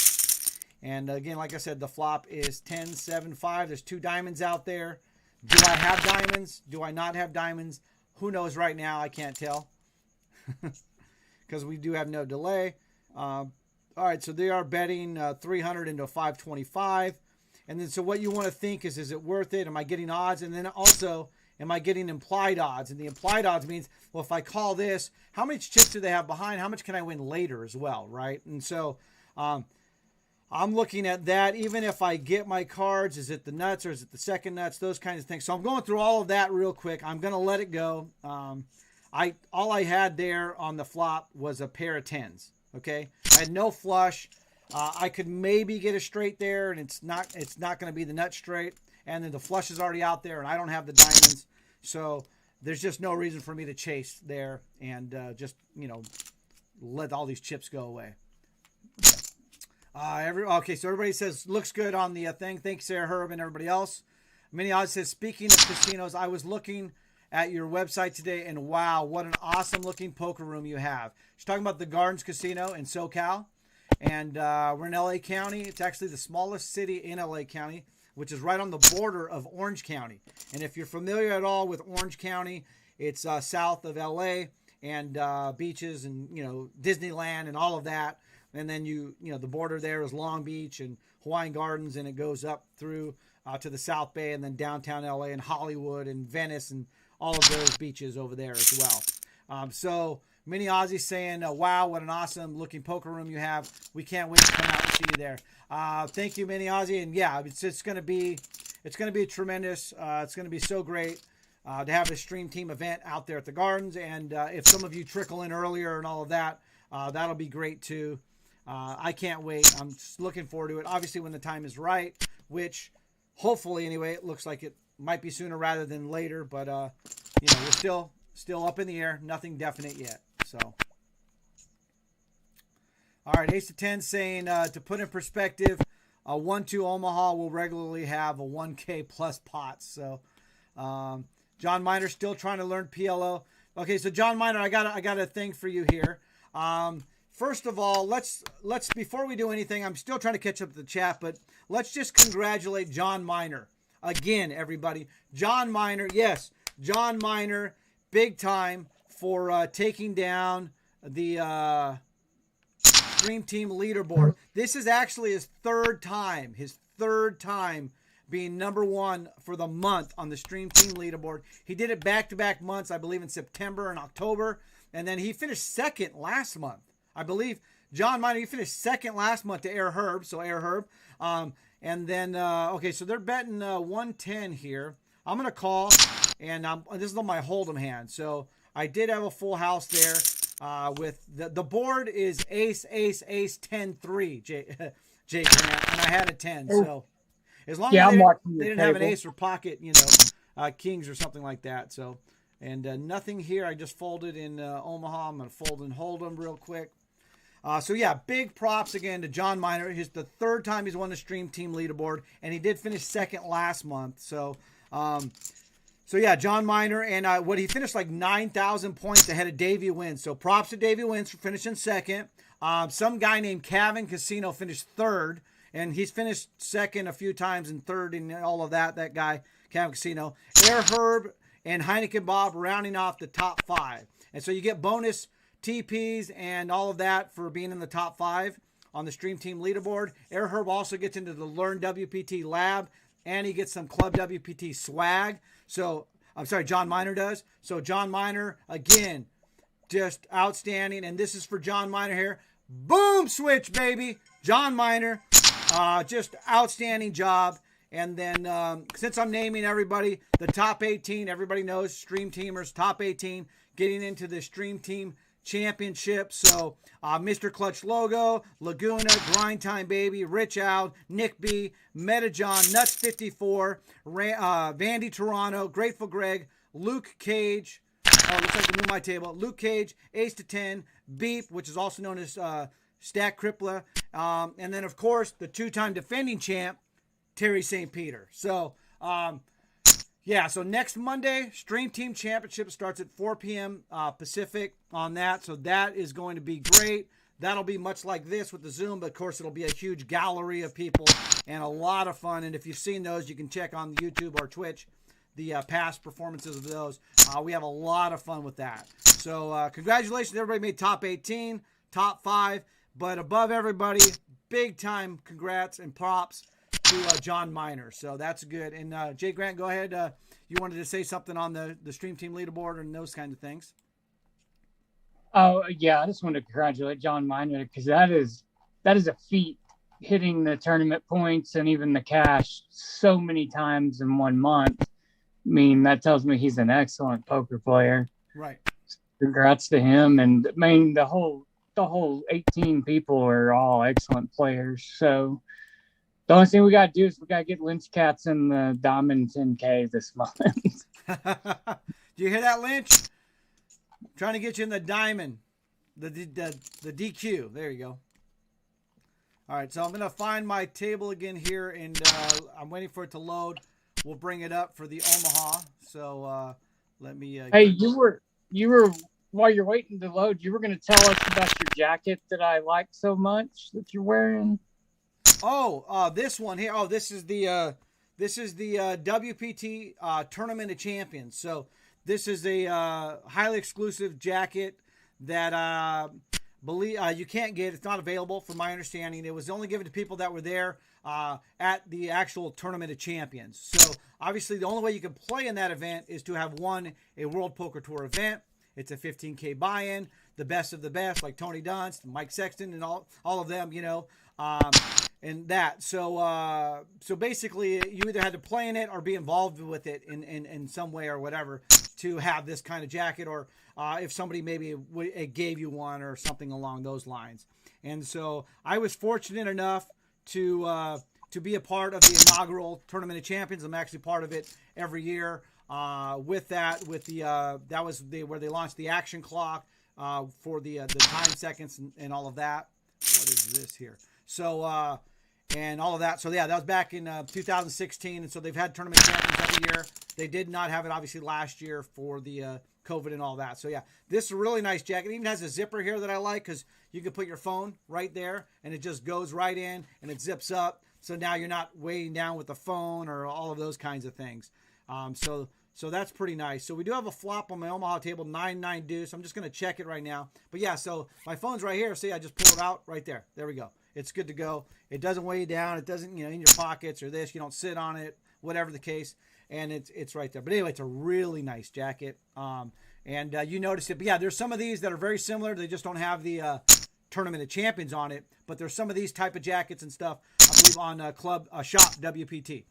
And again, like I said, the flop is 10-7-5. There's 2 diamonds out there. Do I have diamonds? Do I not have diamonds? Who knows right now? I can't tell. Because we do have no delay. All right, so they are betting 300 into 525. And then so what you want to think is it worth it? Am I getting odds? And then also, am I getting implied odds? And the implied odds means, well, if I call this, how much chips do they have behind? How much can I win later as well, right? And so I'm looking at that. Even if I get my cards, is it the nuts or is it the second nuts? Those kinds of things. So I'm going through all of that real quick. I'm going to let it go. All I had there on the flop was a pair of 10s. Okay, I had no flush. I could maybe get a straight there, and it's not going to be the nut straight. And then the flush is already out there, and I don't have the diamonds, so there's just no reason for me to chase there and just let all these chips go away. Okay, so everybody says looks good on the thing. Thanks, Sarah, Herb, and everybody else. Mini Oz says, speaking of casinos, I was looking at your website today, and wow, what an awesome looking poker room you have. She's talking about the Gardens Casino in SoCal, and we're in LA County. It's actually the smallest city in LA County, which is right on the border of Orange County. And if you're familiar at all with Orange County, it's south of LA, and beaches and Disneyland and all of that. And then the border there is Long Beach and Hawaiian Gardens, and it goes up through to the South Bay, and then downtown LA and Hollywood and Venice and all of those beaches over there as well. So Mini Ozzy saying, wow, what an awesome looking poker room you have. We can't wait to come out and see you there. Thank you, Mini Ozzy. And yeah, it's going to be tremendous. It's going to be so great to have this Stream Team event out there at the Gardens. And if some of you trickle in earlier and all of that, that'll be great too. I can't wait. I'm just looking forward to it. Obviously, when the time is right, which hopefully anyway, it looks like it might be sooner rather than later, but we're still up in the air. Nothing definite yet. So, all right, Ace of 10 saying to put in perspective, 1-2 Omaha will regularly have a 1K plus pots. So John Miner still trying to learn PLO. Okay, so John Miner, I got a thing for you here. First of all, let's before we do anything, I'm still trying to catch up to the chat, but let's just congratulate John Miner again, everybody. John Miner, yes, John Miner, big time for taking down the Stream Team leaderboard. This is actually his third time being number one for the month on the Stream Team leaderboard. He did it back-to-back months, I believe, in September and October, and then he finished second last month. I believe John Miner, he finished second last month to Air Herb, so Air Herb. And then, okay, so they're betting 110 here. I'm going to call, and this is on my Hold'em hand. So I did have a full house there with the board is ace, 10, 3, JGrant, and I had a 10. So as long as they didn't have an ace or pocket, kings or something like that. So, and nothing here. I just folded in Omaha. I'm going to fold in Hold'em real quick. So yeah, big props again to John Miner. It's the third time he's won the Stream Team leaderboard, and he did finish second last month. So, so yeah, John Miner, and what he finished like 9,000 points ahead of Davey Wins. So props to Davey Wins for finishing second. Some guy named Kevin Casino finished third, and he's finished second a few times and third and all of that. That guy, Kevin Casino, Air Herb, and Heineken Bob rounding off the top 5. And so you get bonus TPs and all of that for being in the top 5 on the Stream Team leaderboard. Air Herb also gets into the Learn WPT lab, and he gets some Club WPT swag. So, I'm sorry, John Miner does. So John Miner, again, just outstanding. And this is for John Miner here. Boom switch, baby. John Miner, just outstanding job. And then since I'm naming everybody, the top 18, everybody knows Stream Teamers, top 18, getting into the Stream Team Championship. So Mr. Clutch Logo, Laguna, Grind Time Baby, Rich Out, Nick B, Metajohn, Nuts 54, Vandy Toronto, Grateful Greg, Luke Cage. Looks like I moved my table. Luke Cage, Ace to 10, Beep, which is also known as Stack Crippler, and then of course the 2-time defending champ, Terry St. Peter. So yeah, so next Monday, Stream Team Championship starts at 4 p.m. Pacific on that. So that is going to be great. That'll be much like this with the Zoom, but of course it'll be a huge gallery of people and a lot of fun. And if you've seen those, you can check on YouTube or Twitch the past performances of those. We have a lot of fun with that. So congratulations, everybody made top 18, top 5, but above everybody, big time congrats and props to John Miner. So that's good. And JGrant, go ahead. You wanted to say something on the Stream Team leaderboard and those kind of things. Oh yeah, I just want to congratulate John Miner because that is a feat, hitting the tournament points and even the cash so many times in 1 month. I mean, that tells me he's an excellent poker player. Right. Congrats to him. And I mean, the whole 18 people are all excellent players. So the only thing we got to do is we got to get Lynch Cats in the Diamond 10K this month. Do you hear that, Lynch? Trying to get you in the Diamond, the DQ. There you go. All right, so I'm going to find my table again here, and I'm waiting for it to load. We'll bring it up for the Omaha. So let me. Hey, you were while you're waiting to load, you were going to tell us about your jacket that I like so much that you're wearing. Oh, this one here. Oh, this is the WPT Tournament of Champions. So this is a highly exclusive jacket that believe you can't get. It's not available, from my understanding. It was only given to people that were there at the actual Tournament of Champions. So obviously, the only way you can play in that event is to have won a World Poker Tour event. It's a 15K buy-in, the best of the best, like Tony Dunst, Mike Sexton, and all of them, and that. So basically, you either had to play in it or be involved with it in some way or whatever to have this kind of jacket, or if somebody maybe gave you one or something along those lines. And so I was fortunate enough to be a part of the inaugural Tournament of Champions. I'm actually part of it every year. Where they launched the action clock for the time seconds and all of that. What is this here? So and all of that. So yeah, that was back in 2016, and so they've had tournament champions every year. They did not have it obviously last year for the COVID and all that. So yeah, this is a really nice jacket. It even has a zipper here that I like because you can put your phone right there and it just goes right in and it zips up. So now you're not weighing down with the phone or all of those kinds of things. So that's pretty nice. So we do have a flop on my Omaha table, 9-9 deuce. I'm just going to check it right now. But yeah, so my phone's right here. See, I just pull it out right there. There we go. It's good to go. It doesn't weigh you down. It doesn't, in your pockets or this. You don't sit on it, whatever the case. And it's right there. But anyway, it's a really nice jacket. And you notice it. But yeah, there's some of these that are very similar. They just don't have the Tournament of Champions on it. But there's some of these type of jackets and stuff, I believe, on Shop WPT.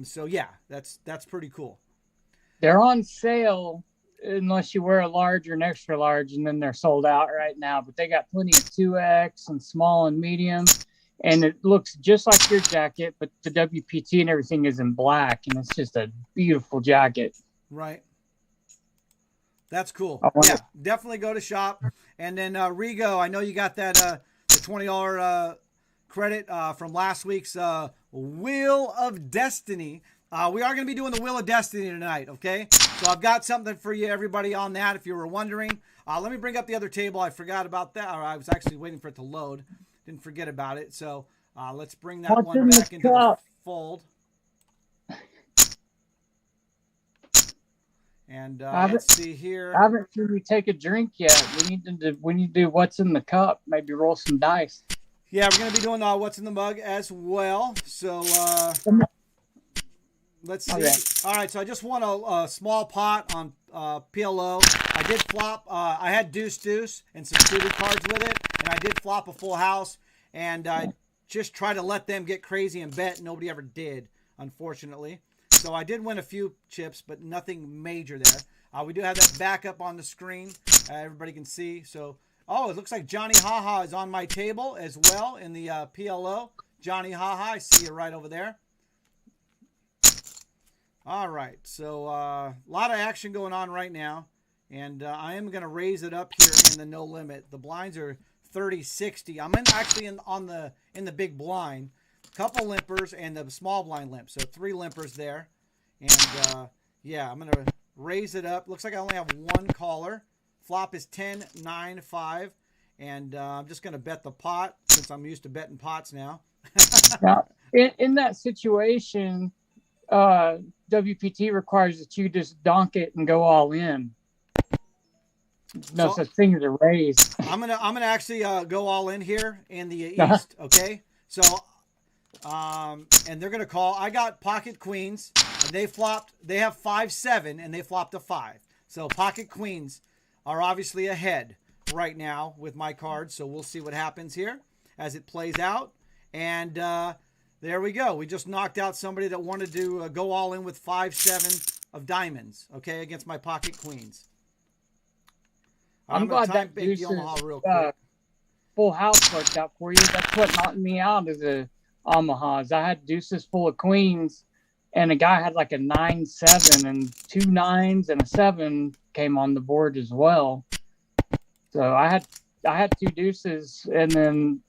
So yeah, that's pretty cool. They're on sale unless you wear a large or an extra large, and then they're sold out right now. But they got plenty of 2X and small and medium. And it looks just like your jacket, but the WPT and everything is in black, and it's just a beautiful jacket. Right. That's cool. Yeah, definitely go to shop. And then Rigo, I know you got that the $20 credit from last week's Wheel of Destiny. We are going to be doing the Wheel of Destiny tonight, okay? So I've got something for you, everybody, on that, if you were wondering. Let me bring up the other table. I forgot about that, or I was actually waiting for it to load. Didn't forget about it. So let's bring that one back into the fold. And let's see here. I haven't seen you take a drink yet. We need to do what's in the cup. Maybe roll some dice. Yeah, we're going to be doing what's in the mug as well. So let's see. Okay. All right, so I just won a small pot on PLO. I did flop. I had deuce and some suited cards with it, and I did flop a full house. And I just tried to let them get crazy and bet. Nobody ever did, unfortunately. So I did win a few chips, but nothing major there. We do have that backup on the screen. Everybody can see. So, it looks like Johnny Haha is on my table as well in the PLO. Johnny Haha, I see you right over there. All right. So a lot of action going on right now. And I am going to raise it up here in the no limit. The blinds are 30-60. I'm actually in the big blind. Couple limpers and the small blind limp. So 3 limpers there. And yeah, I'm going to raise it up. Looks like I only have one caller. Flop is 10-9-5. And I'm just going to bet the pot since I'm used to betting pots now. Now, in that situation, WPT requires that you just donk it and go all in. No such thing as a raise. I'm gonna actually go all in here in the East. Okay, so and they're gonna call. I got pocket queens, and they flopped. They have 5-7, and they flopped a 5. So pocket queens are obviously ahead right now with my cards. So we'll see what happens here as it plays out. And there we go. We just knocked out somebody that wanted to go all in with 5-7 of diamonds. Okay, against my pocket queens. I'm glad that deuces, full house worked out for you. That's what knocked me out as a Omahas. I had deuces full of queens, and a guy had like a 9-7, and 2 9s and a 7 came on the board as well. So I had 2 deuces, and then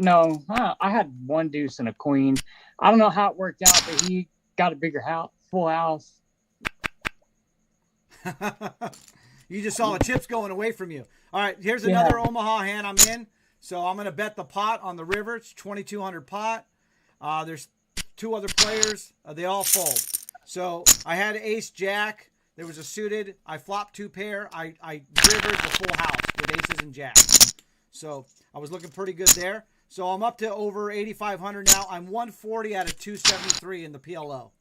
I had 1 deuce and a queen. I don't know how it worked out, but he got a bigger house, full house. You just saw the chips going away from you. All right, here's another Omaha hand I'm in. So I'm going to bet the pot on the river. It's 2,200 pot. There's 2 other players. They all fold. So I had ace jack. There was a suited. I flopped 2 pair. I rivered the full house with aces and jacks. So I was looking pretty good there. So I'm up to over 8,500 now. I'm 140 out of 273 in the PLO.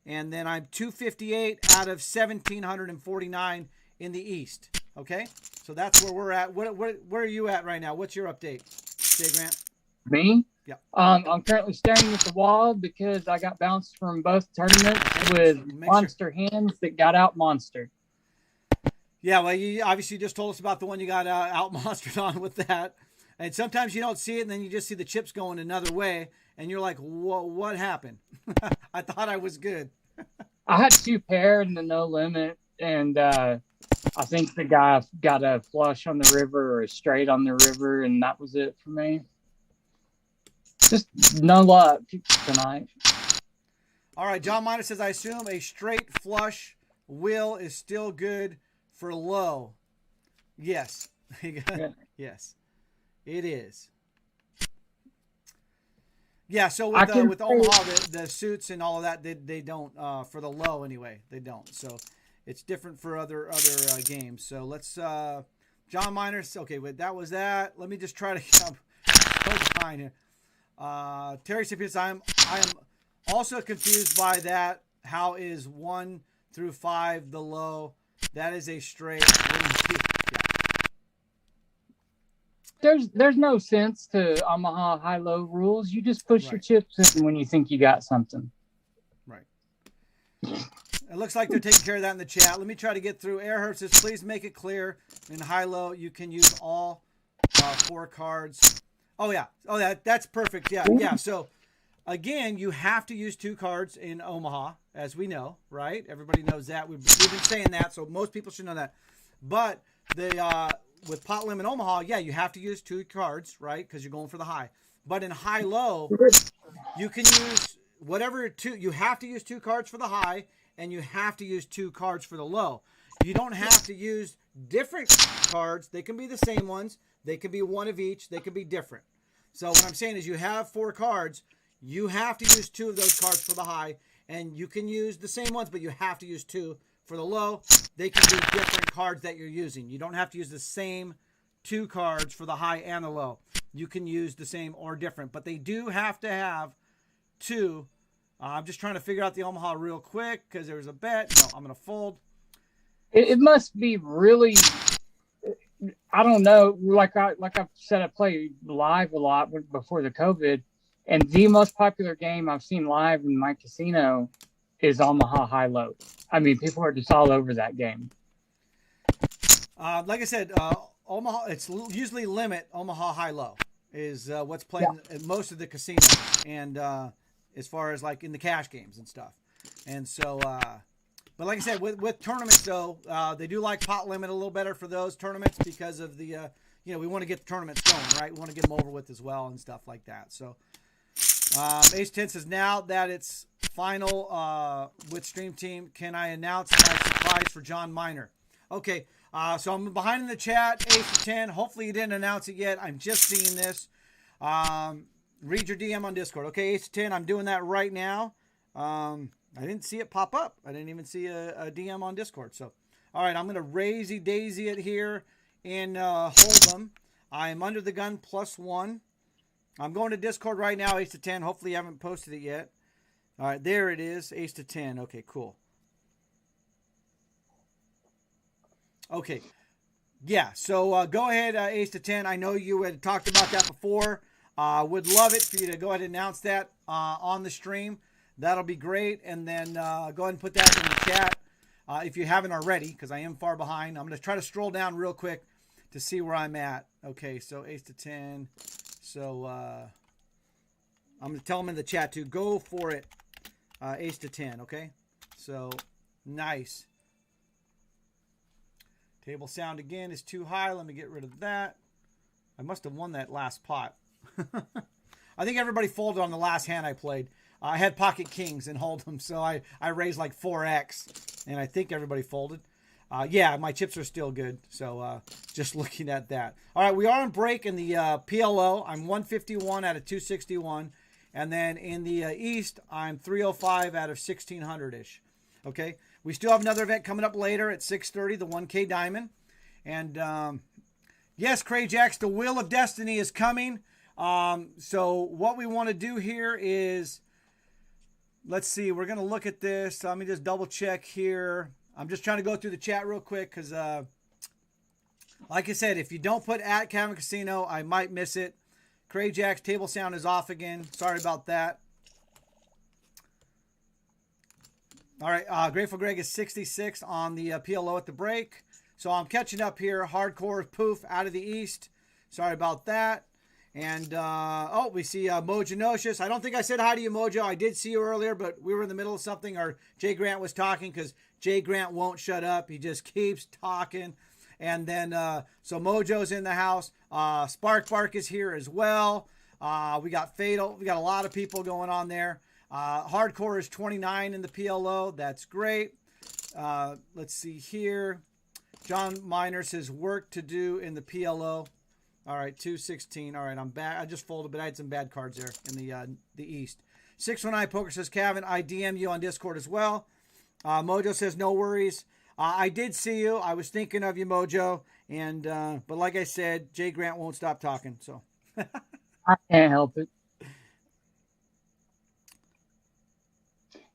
And then I'm 258 out of 1,749 in the East. Okay, so that's where we're at. Where are you at right now? What's your update, JGrant? Me? Yeah. I'm currently staring at the wall because I got bounced from both tournaments with monster hands that got out monstered. Yeah, well, you obviously just told us about the one you got out monstered on with that. And sometimes you don't see it, and then you just see the chips going another way, and you're like, whoa, what happened? I thought I was good. I had 2 pair in the no limit, and I think the guy got a flush on the river or a straight on the river, and that was it for me. Just no luck tonight. All right, John Miner says, I assume a straight flush will is still good for low. Yes. Yeah. Yes, it is. Yeah, so with Omaha, the suits and all of that, they don't, for the low anyway, they don't. So it's different for other games. So let's, John Miner, okay, wait, that was that. Let me just try to, I'm so behind here. Terry Sipius, I am also confused by that. How is 1 through 5 the low? That is a straight. There's no sense to Omaha high-low rules. You just push your chips in when you think you got something. Right. It looks like they're taking care of that in the chat. Let me try to get through. Airherb says, please make it clear in high-low you can use all 4 cards. Oh, yeah. Oh, that's perfect. Yeah, yeah. So, again, you have to use 2 cards in Omaha, as we know, right? Everybody knows that. We've been saying that, so most people should know that. But with pot limit Omaha, yeah, you have to use 2 cards, right? Because you're going for the high. But in high-low, you can use whatever 2. You have to use 2 cards for the high, and you have to use 2 cards for the low. You don't have to use different cards. They can be the same ones. They can be 1 of each. They can be different. So what I'm saying is you have 4 cards. You have to use 2 of those cards for the high, and you can use the same ones, but you have to use 2 for the low. They can be different cards that you're using. You don't have to use the same 2 cards for the high and the low. You can use the same or different, but they do have to have 2. I'm just trying to figure out the Omaha real quick because there's a bet. No, I'm going to fold. It must be really, I don't know. Like I've said, I play live a lot before the COVID, and the most popular game I've seen live in my casino is Omaha high-low. I mean, people are just all over that game. Like I said, Omaha, it's usually limit Omaha high-low is what's played in most of the casinos, and as far as like in the cash games and stuff. And so, but like I said, with tournaments though, they do like pot limit a little better for those tournaments because of the, we want to get the tournaments going, right? We want to get them over with as well and stuff like that. So, Ace 10 says, now that it's final with Stream Team, can I announce my surprise for John Miner? Okay, so I'm behind in the chat, Ace 10. Hopefully you didn't announce it yet. I'm just seeing this. Read your DM on Discord. Okay, Ace 10, I'm doing that right now. I didn't see it pop up. I didn't even see a DM on Discord. So, all right, I'm going to raisey daisy it here in Hold'em. I'm under the gun +1. I'm going to Discord right now, Ace to 10. Hopefully you haven't posted it yet. All right, there it is, Ace to 10. Okay, cool. Okay. Yeah, so go ahead, Ace to 10. I know you had talked about that before. Would love it for you to go ahead and announce that on the stream. That'll be great. And then go ahead and put that in the chat if you haven't already, because I am far behind. I'm going to try to stroll down real quick to see where I'm at. Okay, so Ace to 10. So I'm going to tell them in the chat to go for it, Ace to 10, okay? So, nice. Table sound again is too high. Let me get rid of that. I must have won that last pot. I think everybody folded on the last hand I played. I had pocket kings and Hold'em, so I raised like 4x, and I think everybody folded. Yeah, my chips are still good, so just looking at that. All right, we are on break in the PLO. I'm 151 out of 261, and then in the East, I'm 305 out of 1600-ish. Okay, we still have another event coming up later at 6:30, the 1K Diamond. And yes, Crayjax, the Wheel of Destiny is coming. So what we want to do here is, let's see, we're going to look at this. Let me just double check here. I'm just trying to go through the chat real quick because, like I said, if you don't put at Cavern Casino, I might miss it. Crayjack's table sound is off again. Sorry about that. All right, Grateful Greg is 66 on the PLO at the break. So I'm catching up here. Hardcore Poof out of the East. Sorry about that. And, we see Mojo Nocious. I don't think I said hi to you, Mojo. I did see you earlier, but we were in the middle of something, or JGrant was talking because JGrant won't shut up. He just keeps talking. And then, so Mojo's in the house. Spark Bark is here as well. We got Fatal. We got a lot of people going on there. Hardcore is 29 in the PLO. That's great. Let's see here. John Miner says work to do in the PLO. All right, 216. All right, I'm back. I just folded, but I had some bad cards there in the East. 619 Poker says, Kevin, I DM you on Discord as well. Mojo says, no worries. I did see you. I was thinking of you, Mojo. And but like I said, JGrant won't stop talking. So I can't help it.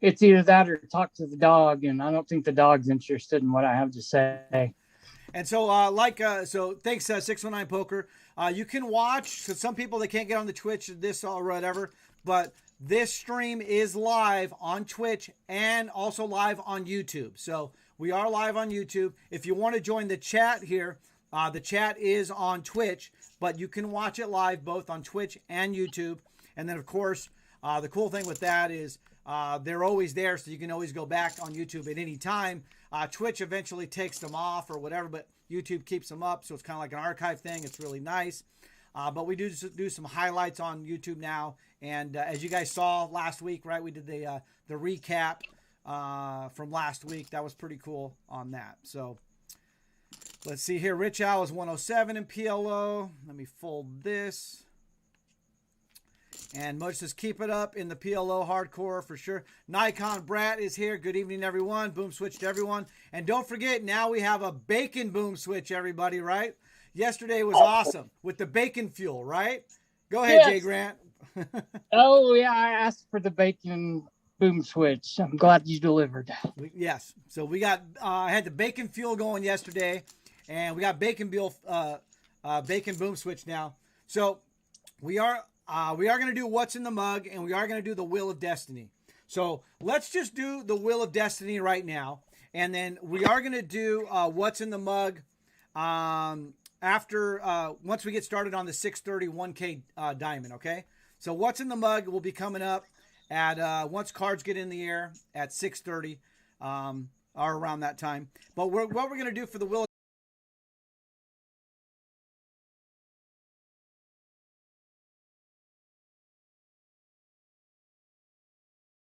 It's either that or talk to the dog, and I don't think the dog's interested in what I have to say. And so, so thanks, 619 Poker. You can watch. So some people, they can't get on the Twitch, this or whatever, but this stream is live on Twitch and also live on YouTube. So we are live on YouTube. If you want to join the chat here, the chat is on Twitch, but you can watch it live both on Twitch and YouTube. And then, of course, the cool thing with that is they're always there, so you can always go back on YouTube at any time. Twitch eventually takes them off or whatever, but YouTube keeps them up, so it's kind of like an archive thing. It's really nice. But we do some highlights on YouTube now. And as you guys saw last week, right, we did the recap from last week. That was pretty cool on that. So let's see here. Rich Al is 107 in PLO. Let me fold this. And Mojo says, keep it up in the PLO hardcore for sure. Nikon Brat is here. Good evening, everyone. Boom switch to everyone. And don't forget, now we have a bacon boom switch, everybody, right? Yesterday was awesome with the bacon fuel, right? Go ahead, Yes. JGrant. Oh, yeah, I asked for the bacon boom switch. I'm glad you delivered. Yes. So we got, I had the bacon fuel going yesterday, and we got bacon boom switch now. So we are going to do what's in the mug, and we are going to do the Wheel of Destiny. So let's just do the Wheel of Destiny right now, and then we are going to do what's in the mug after once we get started on the 630 1K diamond. Okay. So what's in the mug will be coming up at once cards get in the air at 6:30 or around that time. But what we're going to do for the Wheel